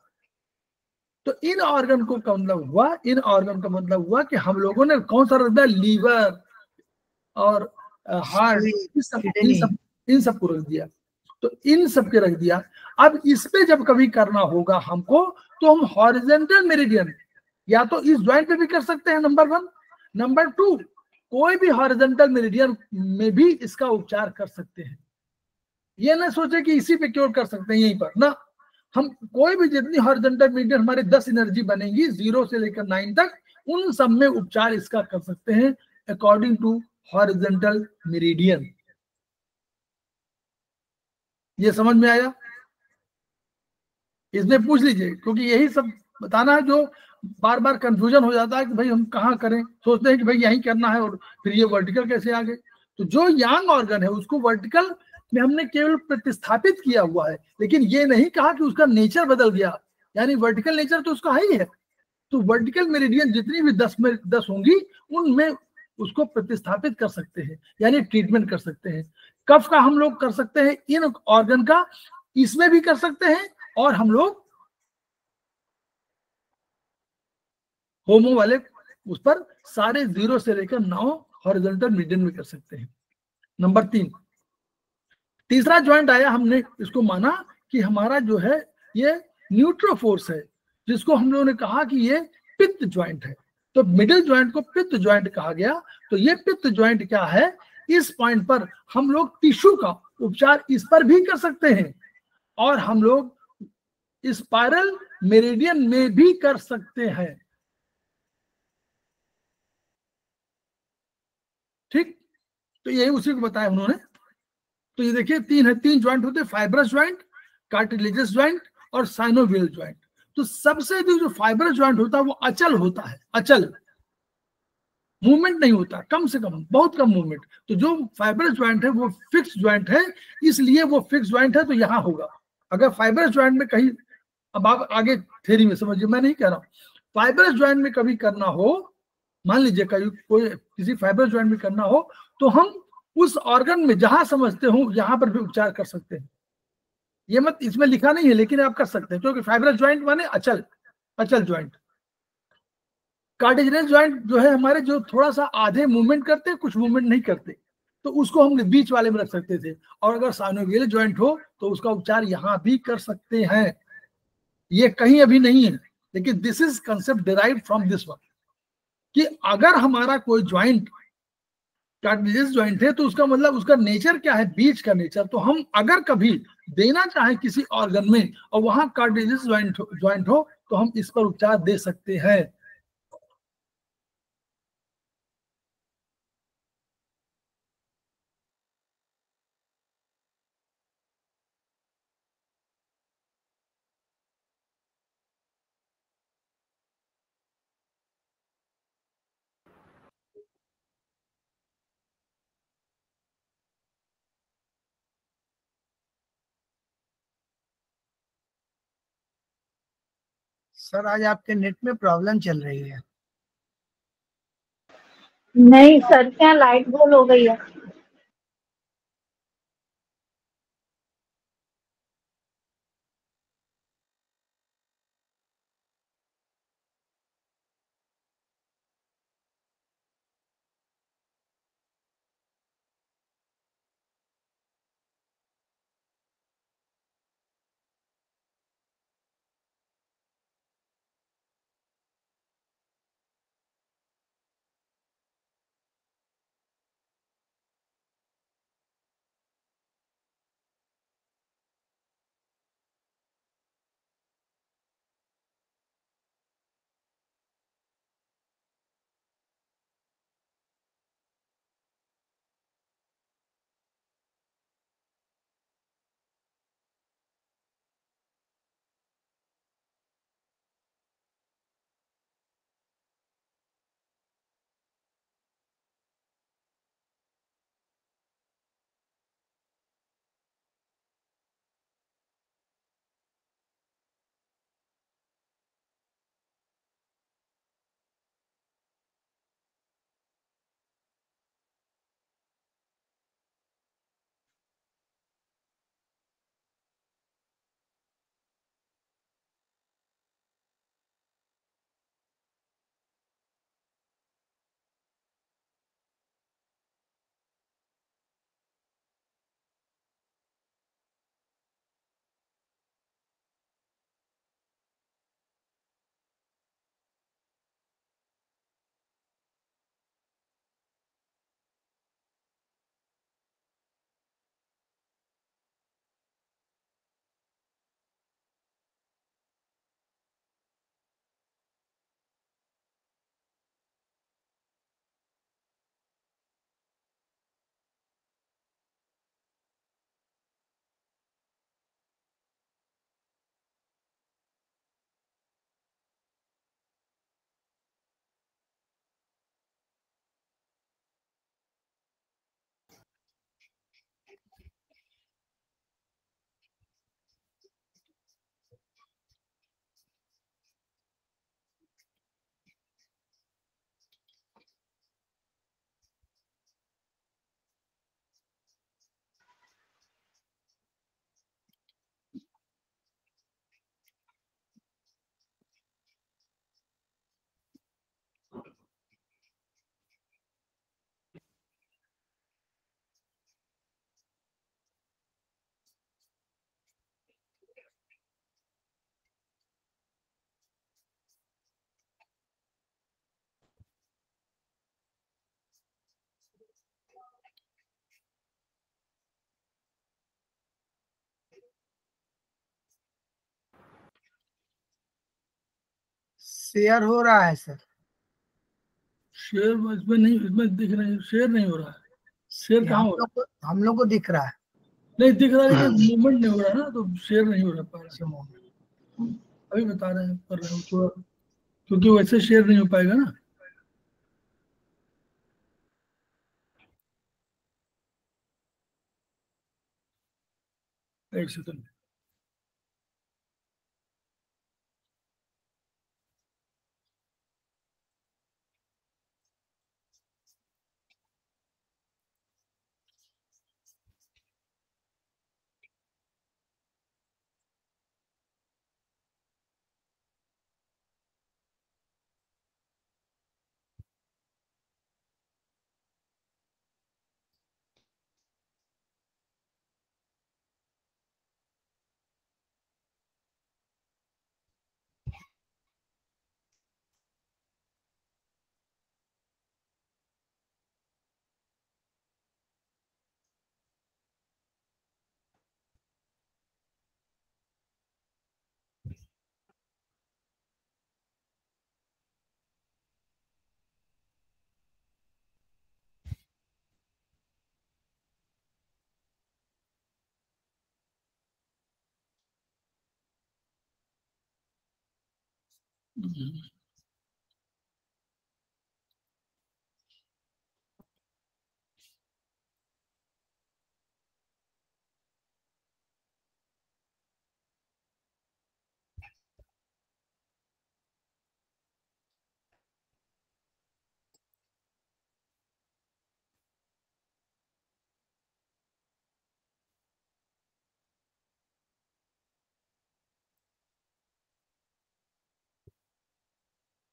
तो इन ऑर्गन को का मतलब हुआ, इन ऑर्गन का मतलब हुआ कि हम लोगों ने कौन सा रख दिया? लीवर और हार्ट, इन सब को रख दिया। तो इन सब के रख दिया। अब इस पे जब कभी करना होगा हमको, तो हम हॉरिजॉन्टल मेरिडियन या तो इस ज्वाइंट पे भी कर सकते हैं, नंबर 1। नंबर 2, कोई भी हॉरिजॉन्टल मेरिडियन में भी इसका उपचार कर सकते हैं। ये ना सोचे कि इसी पे क्योर कर सकते हैं यहीं पर ना, हम कोई भी जितनी हॉरिजॉन्टल मेरिडियन हमारे 10 एनर्जी बनेंगी 0 से लेकर 9 तक, उन सब में उपचार इसका कर सकते हैं अकॉर्डिंग टू हॉरिजॉन्टल मेरिडियन। ये समझ में आया? इसमें पूछ लीजिए, क्योंकि यही सब बताना है जो बार बार कंफ्यूजन हो जाता है कि भाई हम कहाँ करें, सोचते हैं कि भाई यहीं करना है और फिर ये वर्टिकल कैसे आ गए। तो जो यांग ऑर्गन है उसको वर्टिकल में हमने केवल प्रतिस्थापित किया हुआ है, लेकिन ये नहीं कहा कि उसका नेचर बदल गया, यानी वर्टिकल नेचर तो उसका है ही है। तो वर्टिकल मेरिडियन जितनी भी 10 होंगी उनमें उसको प्रतिस्थापित कर सकते हैं, यानी ट्रीटमेंट कर सकते हैं। कफ का हम लोग कर सकते हैं, इन ऑर्गन का इसमें भी कर सकते हैं, और हम लोग होमो वाले उस पर सारे 0 से लेकर 9 हॉरिजॉन्टल मेरिडियन में कर सकते हैं। नंबर 3, तीसरा ज्वाइंट आया, हमने इसको माना कि हमारा जो है ये न्यूट्रोफोर्स है, जिसको हम लोगों ने कहा कि ये पित्त ज्वाइंट है। तो मिडिल ज्वाइंट को पित्त ज्वाइंट कहा गया। तो ये पित्त ज्वाइंट क्या है? इस पॉइंट पर हम लोग टिश्यू का उपचार इस पर भी कर सकते हैं, और हम लोग स्पाइरल मेरिडियन में भी कर सकते हैं। ठीक, तो यही उसी को बताया उन्होंने। तो ये देखिए 3 ज्वाइंट होते हैं, फाइब्रस ज्वाइंट, कार्टिलेजस ज्वाइंट और साइनोवियल ज्वाइंट। तो सबसे जो फाइबर ज्वाइंट होता है वो अचल होता है, अचल, मूवमेंट नहीं होता, कम से कम, बहुत कम मूवमेंट। तो जो फाइबर ज्वाइंट है वो फिक्स ज्वाइंट है, इसलिए वो फिक्स ज्वाइंट है, तो यहाँ होगा। अगर फाइबर ज्वाइंट में कहीं, अब आप आगे थ्योरी में समझिए, मैं नहीं कह रहा हूँ, फाइबर ज्वाइंट में कभी करना हो, मान लीजिए कहीं कोई किसी फाइबर ज्वाइंट में करना हो, तो हम उस ऑर्गन में जहां समझते हो यहां पर भी उपचार कर सकते हैं। ये मत, इसमें लिखा नहीं है लेकिन आप कर सकते हैं, क्योंकि फाइबर ज्वाइंट माने अचल, अचल ज्वाइंट। कार्टिलेजिनस ज्वाइंट जो है हमारे, जो थोड़ा सा आधे मूवमेंट करते हैं, कुछ मूवमेंट नहीं करते, तो उसको हम बीच वाले में रख सकते थे। और अगर साइनोवियल ज्वाइंट हो तो उसका उपचार यहाँ भी कर सकते हैं। ये कहीं अभी नहीं है, लेकिन this is concept derived from this one, कि अगर हमारा कोई ज्वाइंट कार्टिलेजिनस ज्वाइंट है तो उसका मतलब उसका नेचर क्या है, बीच का नेचर। तो हम अगर कभी देना चाहें किसी ऑर्गन में और वहां कार्टिलेजिनस ज्वाइंट हो तो हम इस पर उपचार दे सकते हैं। सर आज आपके नेट में प्रॉब्लम चल रही है। नहीं सर, क्या लाइट गोल हो गई है। शेयर हो रहा है सर। शेयर इसमें नहीं, इसमें दिख नहीं, शेयर नहीं हो रहा है। शेयर कहाँ हो रहा है? हम लोग को दिख रहा है। नहीं दिख रहा है, लेकिन मूवमेंट नहीं हो रहा है ना, तो शेयर नहीं हो रहा है। अच्छा, moment। अभी बता रहे हैं, कर रहे हो थोड़ा, क्योंकि वैसे शेयर नहीं हो पाएगा ना। एक सेकंड।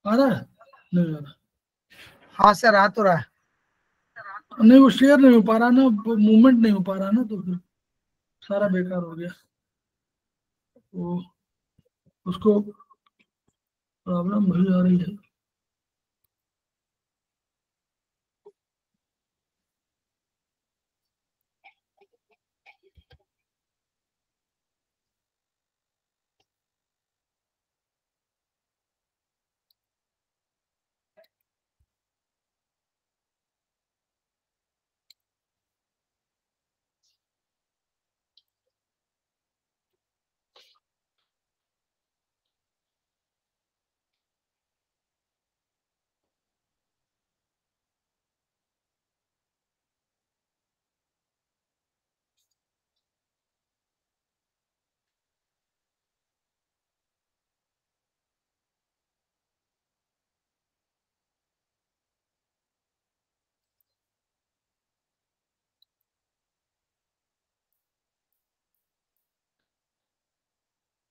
आ रहा है? नहीं आ रहा। हाँ सर, आ तो रहा है। नहीं, वो शेयर नहीं हो पा रहा ना, मूवमेंट नहीं हो पा रहा ना, तो फिर सारा बेकार हो गया। वो उसको प्रॉब्लम वही आ रही है।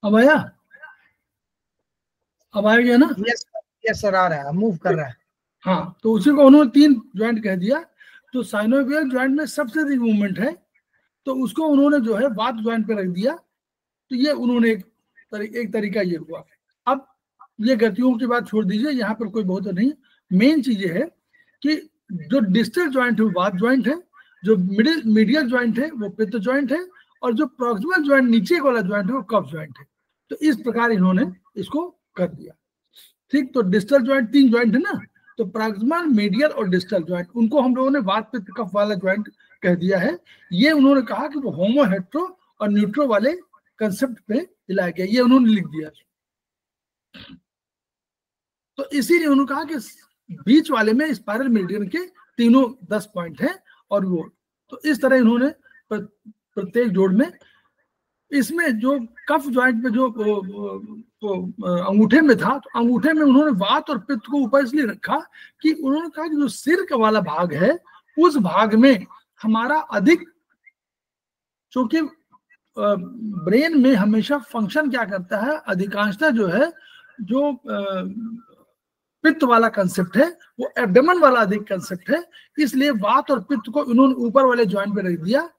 अब आया? अब आ गया ना? यस यस सर, आ रहा है, मूव कर रहा है। हाँ, तो उसी को उन्होंने 3 ज्वाइंट कह दिया। तो साइनोवियल ज्वाइंट में सबसे अधिक मूवमेंट है, तो उसको उन्होंने जो है वात ज्वाइंट पे रख दिया। तो ये उन्होंने एक तरीका ये हुआ। अब ये गतियों की बात छोड़ दीजिए, यहाँ पर कोई बहुत नहीं। मेन चीज ये है कि जो डिस्टल ज्वाइंट है वो वात ज्वाइंट है, जो मीडियल ज्वाइंट है वो पित्त ज्वाइंट है, और जो प्रॉक्सिमल ज्वाइंट नीचे वाला ज्वाइंट है वो कफ ज्वाइंट है। तो इस प्रकार इन्होंने इसको कर दिया। ठीक, तो डिस्टल ज्वाइंट 3 ज्वाइंट है ना, तो प्रॉक्सिमल, मीडियल और डिस्टल ज्वाइंट, उनको हम लोगों ने वात पित्त कफ वाला ज्वाइंट कह दिया है। ये उन्होंने कहा कि वो होमो हेट्रो और न्यूट्रो वाले कंसेप्ट पे हिलाया गया, ये उन्होंने लिख दिया। तो इसीलिए उन्होंने कहा कि बीच वाले में स्पाइरल मेरिडियन के तीनों 10 पॉइंट हैं, और वो तो इस तरह इन्होंने प्रत्येक जोड़ में, इसमें जो कफ ज्वाइंट पे जो अंगूठे में था, तो अंगूठे में उन्होंने वात और पित्त को ऊपर इसलिए रखा कि उन्होंने कहा कि जो सिर का वाला भाग है उस भाग में हमारा अधिक, क्योंकि ब्रेन में हमेशा फंक्शन क्या करता है, अधिकांशतः जो है जो पित्त वाला कंसेप्ट है वो एब्डोमेन वाला अधिक कंसेप्ट है। इसलिए वात और पित्त को इन्होंने ऊपर वाले ज्वाइंट पे रख दिया,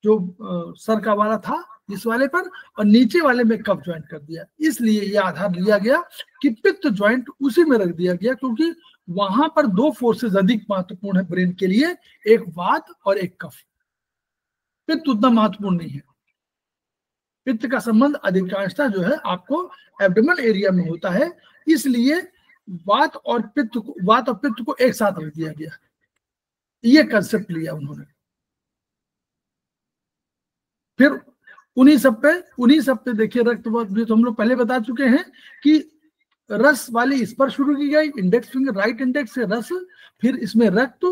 जो सर का वाला था इस वाले पर, और नीचे वाले में कफ ज्वाइंट कर दिया। इसलिए ये आधार लिया गया कि पित्त ज्वाइंट उसी में रख दिया गया, क्योंकि वहां पर 2 फोर्सेस अधिक महत्वपूर्ण है ब्रेन के लिए, एक वात और एक कफ। पित्त उतना महत्वपूर्ण नहीं है। पित्त का संबंध अधिकांशतः जो है आपको एब्डोमेन एरिया में होता है, इसलिए वात और पित्त को एक साथ रख दिया गया। ये कंसेप्ट लिया उन्होंने। फिर उन्हीं सब पे देखिए रक्त तो हम लोग पहले बता चुके हैं कि रस वाली इस पर शुरू की गई, इंडेक्स फिंगर राइट इंडेक्स से रस, फिर इसमें रक्त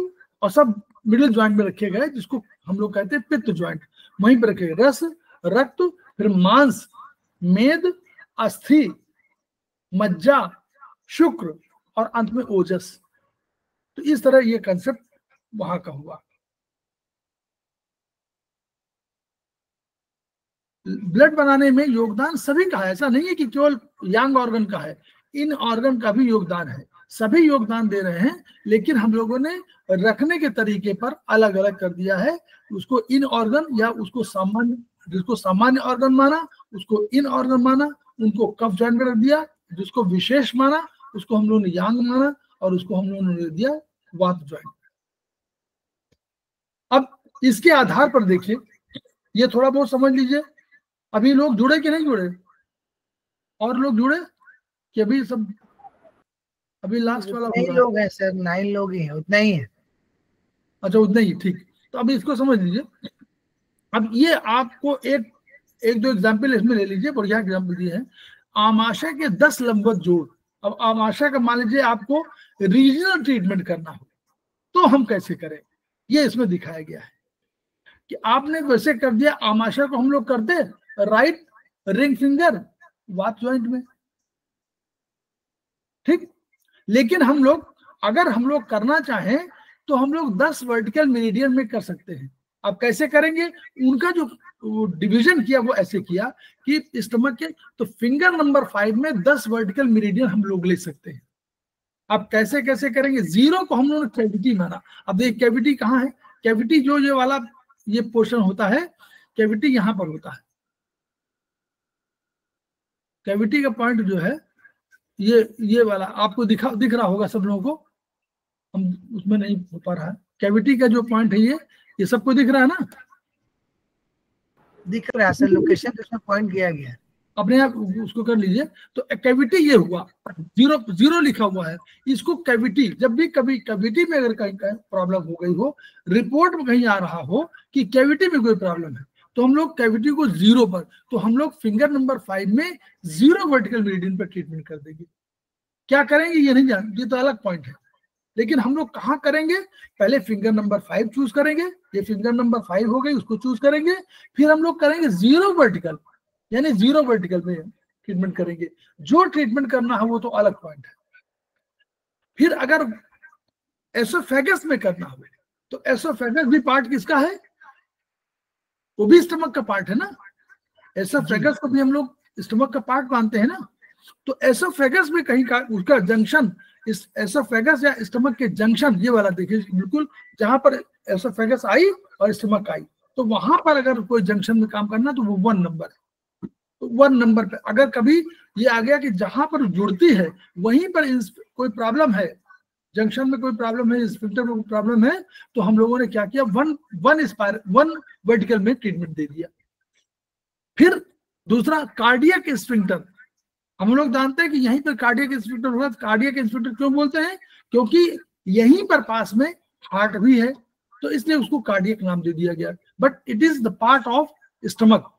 और सब मिडिल ज्वाइंट में रखे गए जिसको हम लोग कहते हैं पित्त ज्वाइंट, वहीं पर रखे गए रस, रक्त, फिर मांस, मेद, अस्थि, मज्जा, शुक्र और अंत में ओजस। तो इस तरह ये कंसेप्ट वहां का हुआ। ब्लड बनाने में योगदान सभी का है, ऐसा नहीं है कि केवल यंग ऑर्गन का है, इन ऑर्गन का भी योगदान है, सभी योगदान दे रहे हैं, लेकिन हम लोगों ने रखने के तरीके पर अलग अलग कर दिया है। उसको इन ऑर्गन या उसको सामान्य, जिसको सामान्य ऑर्गन माना उसको इन ऑर्गन माना, उनको कफ जॉइंट में रख दिया, जिसको विशेष माना उसको हम लोगों ने यांग माना, और उसको हम लोगों ने दिया वात ज्वाइंट। अब इसके आधार पर देखिए, ये थोड़ा बहुत समझ लीजिए। अभी लोग जुड़े कि नहीं जुड़े? और लोग जुड़े कि अभी सब अभी लास्ट वाला नहीं लोग हैं सर, 9 लोग ही हैं, उतना ही है। अच्छा उतना ही, ठीक। तो अभी इसको समझ लीजिए। अब ये आपको एक दो एग्जाम्पल इसमें ले लीजिए, बढ़िया एग्जाम्पल दिए हैं। आमाशय के 10 लंबवत जोड़। अब आमाशय का मान लीजिए आपको रीजनल ट्रीटमेंट करना हो तो हम कैसे करें, ये इसमें दिखाया गया है कि आपने वैसे कर दिया। आमाशय को हम लोग करते राइट रिंग फिंगर वात ज्वाइंट में, ठीक। लेकिन हम लोग अगर हम लोग करना चाहें तो हम लोग 10 वर्टिकल मेरिडियन में कर सकते हैं। अब कैसे करेंगे? उनका जो डिवीजन किया वो ऐसे किया कि स्टमक के, तो फिंगर नंबर 5 में 10 वर्टिकल मेरिडियन हम लोग ले सकते हैं। अब कैसे कैसे करेंगे? 0 को हम लोगों ने कैविटी माना। अब देखिए कैविटी कहाँ है? कैविटी जो ये वाला ये पोर्शन होता है, कैविटी यहां पर होता है। कैविटी का पॉइंट जो है ये वाला आपको दिख रहा होगा सब लोगों को, हम उसमें नहीं हो पा रहा है। कैविटी का जो पॉइंट है ये सबको दिख रहा है ना? दिख रहा है सर, लोकेशन तो उसमें पॉइंट किया गया है, अपने आप उसको कर लीजिए। तो कैविटी ये हुआ, 0 लिखा हुआ है। इसको कैविटी, जब भी कभी कैविटी में अगर कहीं प्रॉब्लम हो गई हो, रिपोर्ट में कहीं आ रहा हो कि कैविटी में कोई प्रॉब्लम है, तो हम लोग कैविटी को 0 पर, तो हम लोग फिंगर नंबर 5 में 0 वर्टिकल मेरिडियन पर ट्रीटमेंट कर देंगे। क्या करेंगे ये नहीं जान, ये तो अलग पॉइंट है। लेकिन हम लोग कहाँ करेंगे? पहले फिंगर नंबर 5 चूज करेंगे, ये फिंगर नंबर 5 हो गई, उसको चूज करेंगे। फिर हम लोग करेंगे 0 वर्टिकल, यानी 0 वर्टिकल में ट्रीटमेंट करेंगे। जो ट्रीटमेंट करना है वो तो अलग पॉइंट है। फिर अगर एसोफेगस में करना हो तो एसोफेगस भी पार्ट किसका है? वो भी स्टमक का पार्ट है ना। एसोफेगस को भी हम लोग स्टमक का पार्ट मानते हैं ना। तो एसोफेगस में कहीं का उसका जंक्शन, इस एसोफेगस या स्टमक के जंक्शन, ये वाला देखिए बिल्कुल, जहां पर एसोफेगस आई और स्टमक आई, तो वहां पर अगर कोई जंक्शन में काम करना तो वो 1 नंबर है। तो 1 नंबर पे अगर कभी ये आ गया कि जहां पर जुड़ती है वहीं पर कोई प्रॉब्लम है, जंक्शन में कोई प्रॉब्लम है, स्फिंक्टर में कोई प्रॉब्लम है, तो हम लोगों ने क्या किया? 1 वर्टिकल में ट्रीटमेंट दे दिया। फिर दूसरा कार्डियक स्फिंक्टर। हम लोग जानते हैं कि यहीं पर कार्डियक स्फिंक्टर होगा। कार्डियक स्फिंक्टर क्यों बोलते हैं? क्योंकि यहीं पर पास में हार्ट भी है, तो इसलिए उसको कार्डियक नाम दे दिया गया। But it is the part of stomach.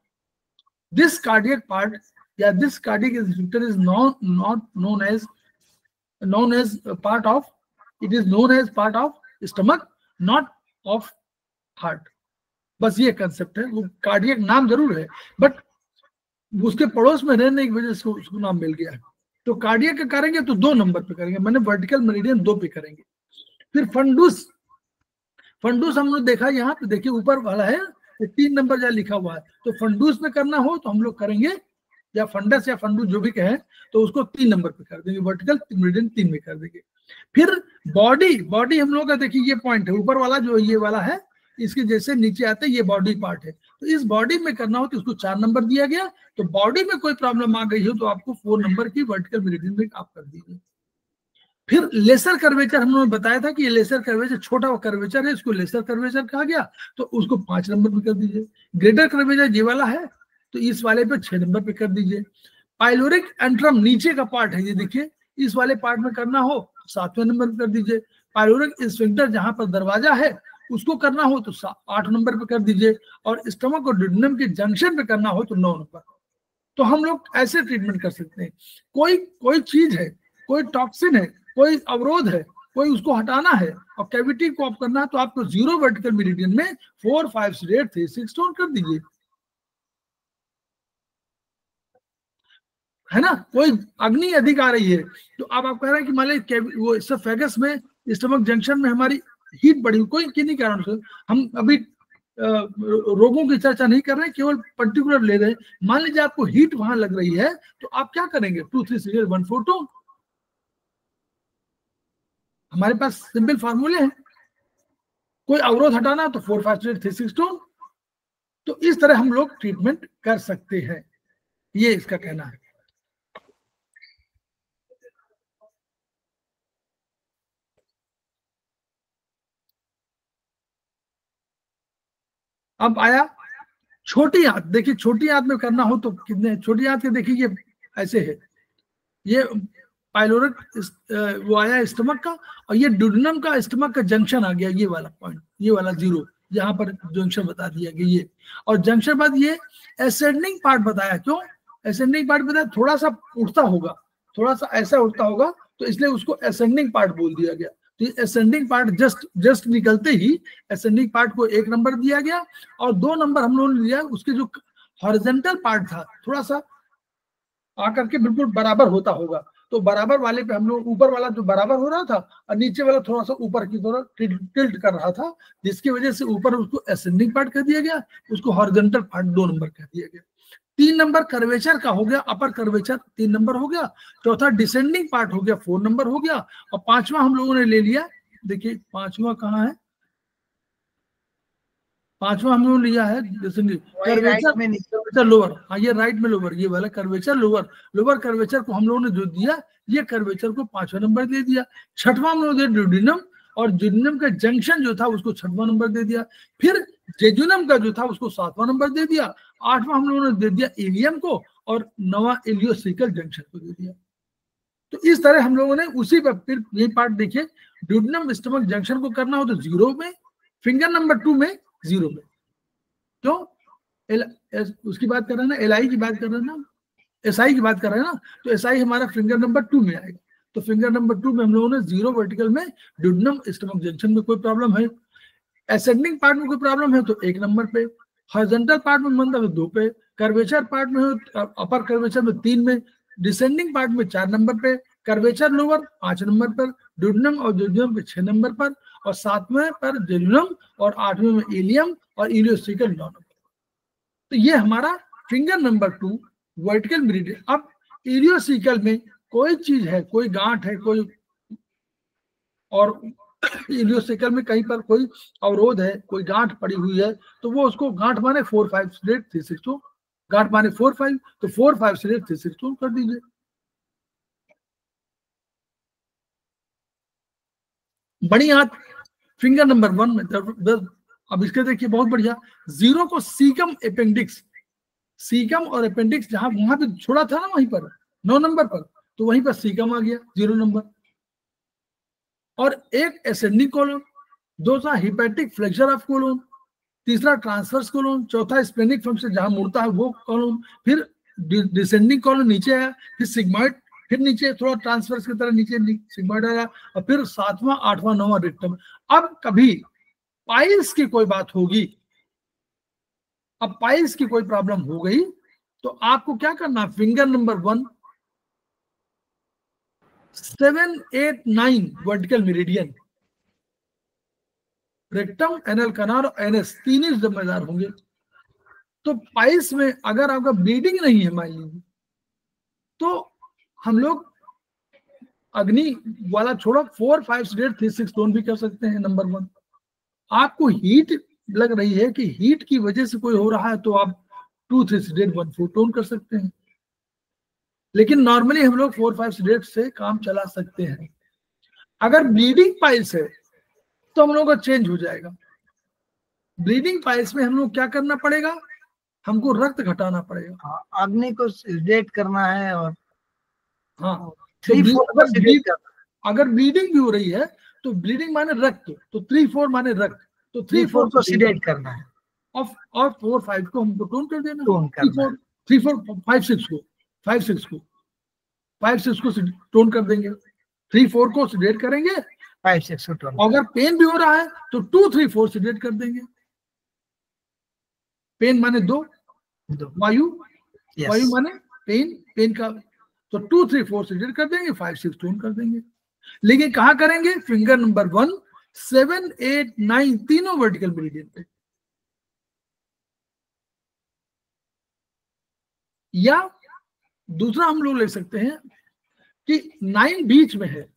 This cardiac part या this cardiac sphincter is not known as part of, it is known as part of stomach, not of heart। बस ये कंसेप्ट है। वो cardiac नाम जरूर है, but उसके पड़ोस में रहने की वजह से उसको नाम मिल गया है। तो कार्डियक का करेंगे तो 2 नंबर पे करेंगे, मैंने वर्टिकल मेरिडियन 2 पे करेंगे। फिर फंडूस हम लोग देखा, यहाँ पे देखिए ऊपर वाला है 3 नंबर जहाँ लिखा हुआ है। तो फंडूस में करना हो तो हम लोग करेंगे, या फंडस या फंडूस जो भी कहें, तो उसको 3 नंबर पे कर देंगे, वर्टिकल मेरिडियन 3 में कर देंगे। फिर बॉडी हम लोग का देखिए ये पॉइंट है, ऊपर वाला जो ये वाला है, इसके जैसे नीचे आते हैं, ये बॉडी पार्ट है। तो इस बॉडी में करना हो तो इसको 4 नंबर दिया गया। तो बॉडी में कोई प्रॉब्लम आ गई हो तो आपको 4 नंबर की वर्टिकल मेरिडियन में आप कर दीजिए। फिर लेसर कर्वेचर हम लोगों ने बताया था कि ये लेसर कर्वेचर छोटा कर्वेचर है, इसको लेसर कर्वेचर कहा गया, तो उसको 5 नंबर पे कर दीजिए। ग्रेटर कर्वेचर ये वाला है, तो इस वाले पे 6 नंबर पे कर दीजिए। पाइलोरिक एंट्रम नीचे का पार्ट है, ये देखिए, इस वाले पार्ट में करना हो 7वें नंबर पे कर दीजिए। पाइलोरिक स्फिंक्टर जहां पर दरवाजा है उसको करना हो तो 8 नंबर पे कर दीजिए, और स्टमक और ड्यूडेनम के जंक्शन पे करना हो तो 9 नंबर। तो हम लोग ऐसे ट्रीटमेंट कर सकते हैं। कोई चीज है, कोई टॉक्सिन है, कोई अवरोध है, कोई उसको हटाना है और कैविटी को आप करना है, तो आपको 0 वर्टिकल मेरिडियन में 4, 5, 8, 3, 6 टोन कर दीजिए, है ना। कोई अग्नि अधिक आ रही है तो अब आप कह रहे हैं कि मान लीजिए वो एसोफेगस में, स्टमक जंक्शन में हमारी हीट बढ़ी, कोई किन्हीं कारण से, हम अभी रोगों की चर्चा नहीं कर रहे हैं, केवल पर्टिकुलर ले रहे हैं। मान लीजिए आपको हीट वहां लग रही है तो आप क्या करेंगे, 2, 3, 6, 1, 4 टोन। हमारे पास सिंपल फार्मूले हैं। कोई अवरोध हटाना तो 4, 5, 8, 3, 6 टोन। तो इस तरह हम लोग ट्रीटमेंट कर सकते हैं, ये इसका कहना है। अब आया छोटी आंत। देखिए छोटी आंत में करना हो तो कितने, छोटी आंत के देखिए ये ऐसे है, ये पाइलोरिक वो आया स्टमक का, और ये ड्यूडेनम का स्टमक का जंक्शन आ गया, ये वाला पॉइंट, ये वाला 0 यहाँ पर जंक्शन बता दिया गया ये। और जंक्शन बाद ये असेंडिंग पार्ट बताया, क्यों असेंडिंग पार्ट बताया, थोड़ा सा उठता होगा, थोड़ा सा ऐसा उठता होगा, तो इसलिए उसको असेंडिंग पार्ट बोल दिया गया। तो ये असेंडिंग पार्ट जस्ट निकलते ही असेंडिंग पार्ट को 1 नंबर दिया गया, और 2 नंबर हम लोगों ने लिया उसके जो हॉरिजॉन्टल पार्ट था, थोड़ा सा आकर के बिल्कुल बराबर होता होगा, तो बराबर वाले पे हम लोग, ऊपर वाला जो बराबर हो रहा था और नीचे वाला थोड़ा सा ऊपर की तरफ टिल्ट कर रहा था, जिसकी वजह से ऊपर उसको असेंडिंग पार्ट कर दिया गया, उसको हॉरिजॉन्टल पार्ट 2 नंबर कर दिया गया। 3 नंबर कर्वेचर का हो गया, अपर कर्वेचर 3 नंबर हो गया। चौथा डिसेंडिंग पार्ट हो गया, 4 नंबर हो गया। और 5वां हम लोगों ने ले लिया, देखिए 5वां कहाँ है, 5वां हम लोगों ने लिया है कर्वेचर लोअर। हाँ ये राइट में लोअर, ये वाला कर्वेचर लोअर कर्वेचर को हम लोगों ने जो दिया, ये कर्वेचर को 5वां नंबर दे दिया। 6वां हम लोग दे ड्यूडेनम, और ड्यूडेनम का जंक्शन जो था उसको 6वां नंबर दे दिया। फिर जेजुनम का जो था उसको 7वां नंबर दे दिया। 8वां हम लोगों ने दे दिया इलियम को, और 9वां इलियोसिकल जंक्शन को दे दिया। तो इस तरह हम लोगों ने उसी पर फिर ये पार्ट देखिए, ड्यूडेनम स्टमक जंक्शन को करना हो तो 0 में, फिंगर नंबर 2 में 0 में, क्यों उसकी बात कर रहे हैं ना, एलआई की बात कर रहे हैं ना, एसआई की बात कर रहे हैं ना, तो एसआई हमारा फिंगर नंबर 2 में आएगा। तो फिंगर नंबर 2 में हम लोगों ने 0 वर्टिकल में ड्यूडेनम स्टमक जंक्शन में कोई प्रॉब्लम है, असेंडिंग पार्ट में कोई प्रॉब्लम है तो 1 नंबर पे, हॉरिजॉन्टल पार्ट में मतलब 2 पे, कर्वेचर पार्ट में हो, अपर कर्वेचर में 3 में, डिसेंडिंग पार्ट में 4 नंबर पे, कर्वेचर लोअर 5 नंबर पर, ड्यूडेनम और जेजुनम पे 6 नंबर पर, और 7वें पर जेजुनम, और 8वें में इलियम और इलियोसिकल 9 नंबर। तो ये हमारा फिंगर नंबर 2 वर्टिकल मेरिडियन। अब इलियोसिकल में कोई चीज है, कोई गांठ है, कोई और इलियोसिकल में कहीं पर कोई अवरोध है, कोई गांठ पड़ी हुई है, तो वो उसको गांठ माने 4, 5, 8, 3, 6 टोन, गांठ माने 4, 5, तो 4, 5, 8, 3, 6 टोन कर दीजिए। बड़ी आंत फिंगर नंबर 1 में 10। अब इसके देखिए बहुत बढ़िया, 0 को सीकम अपेंडिक्स, सीकम और अपेंडिक्स जहां वहां पे छोड़ा था ना, वहीं पर 9 नंबर पर, तो वहीं पर सीकम आ गया 0 नंबर। और 1 ascending colon, 2 hepatic flexure of colon, 3 transverse colon, 4 splenic function जहां मुड़ता है वो कोलन, फिर डिसेंडिंग कोलन नीचे आया, फिर सिग्मॉइड, फिर नीचे थोड़ा ट्रांसवर्स की तरह नीचे सिग्मॉइड आया, और फिर 7वां 8वां 9वां रेक्टम। अब कभी पाइल्स की कोई बात होगी, अब पाइल्स की कोई प्रॉब्लम हो गई तो आपको क्या करना, finger number 1, 7, 8, 9 vertical meridian, rectum, anal canal और एनएस 3 ही जिम्मेदार होंगे। तो पाइल्स में अगर आपका ब्लीडिंग नहीं है मान लीजिए, तो हम लोग अग्नि वाला छोड़ो, 4, 5, 8, 3, 6 टोन भी कर सकते हैं। नंबर 1, आपको हीट लग रही है कि हीट की वजह से कोई हो रहा है, तो आप 2, 3, 8, 1, 4 टोन कर सकते हैं। लेकिन नॉर्मली हम लोग 4, 5, 8 से काम चला सकते हैं। अगर ब्लीडिंग पाइल्स है तो हम लोग का चेंज हो जाएगा। ब्लीडिंग पाइल्स में हम लोग क्या करना पड़ेगा, हमको रक्त घटाना पड़ेगा, अग्नि को रेट करना है। और हाँ, तो अगर ब्लीडिंग भी हो रही है तो ब्लीडिंग माने रक्त, तो 3, 4 माने रक्त, तो 3 4 को 3 सिलेक्ट करना है, और 4 5 को हमको टोन कर देना, टोन करना है। 3 4 5 6 को 5 6 को टोन कर देंगे, 3 4 को सिलेक्ट करेंगे। 5 6 को टोन। अगर पेन भी हो रहा है तो 2 3 4 सिलेक्ट कर देंगे। पेन माने दो, वायु, वायु माने पेन, पेन का तो 2 3 4 सिलेक्ट कर देंगे, 5 6 टोन कर देंगे। लेकिन कहाँ करेंगे? फिंगर नंबर 1 7 8 9 तीनों वर्टिकल मेरिडियन पे। या दूसरा हम लोग ले सकते हैं कि 9 बीच में है,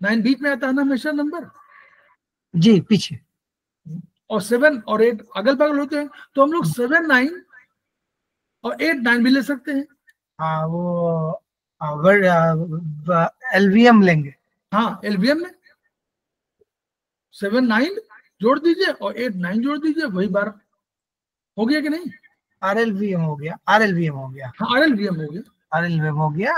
9 बीच में आता है ना हमेशा नंबर जी, पीछे, और 7 और 8 अगल बगल होते हैं, तो हम लोग 7 9 और 8 9 भी ले सकते हैं। हाँ वो एलवीएम लेंगे। हाँ, एलवीएम में 7 9 जोड़ दीजिए और 8 9 जोड़ दीजिए, वही 12 हो गया कि नहीं? आरएलवीएम हो गया, आरएलवीएम हो गया, हाँ, आरएलवीएम हो गया, आरएलवीएम हो गया।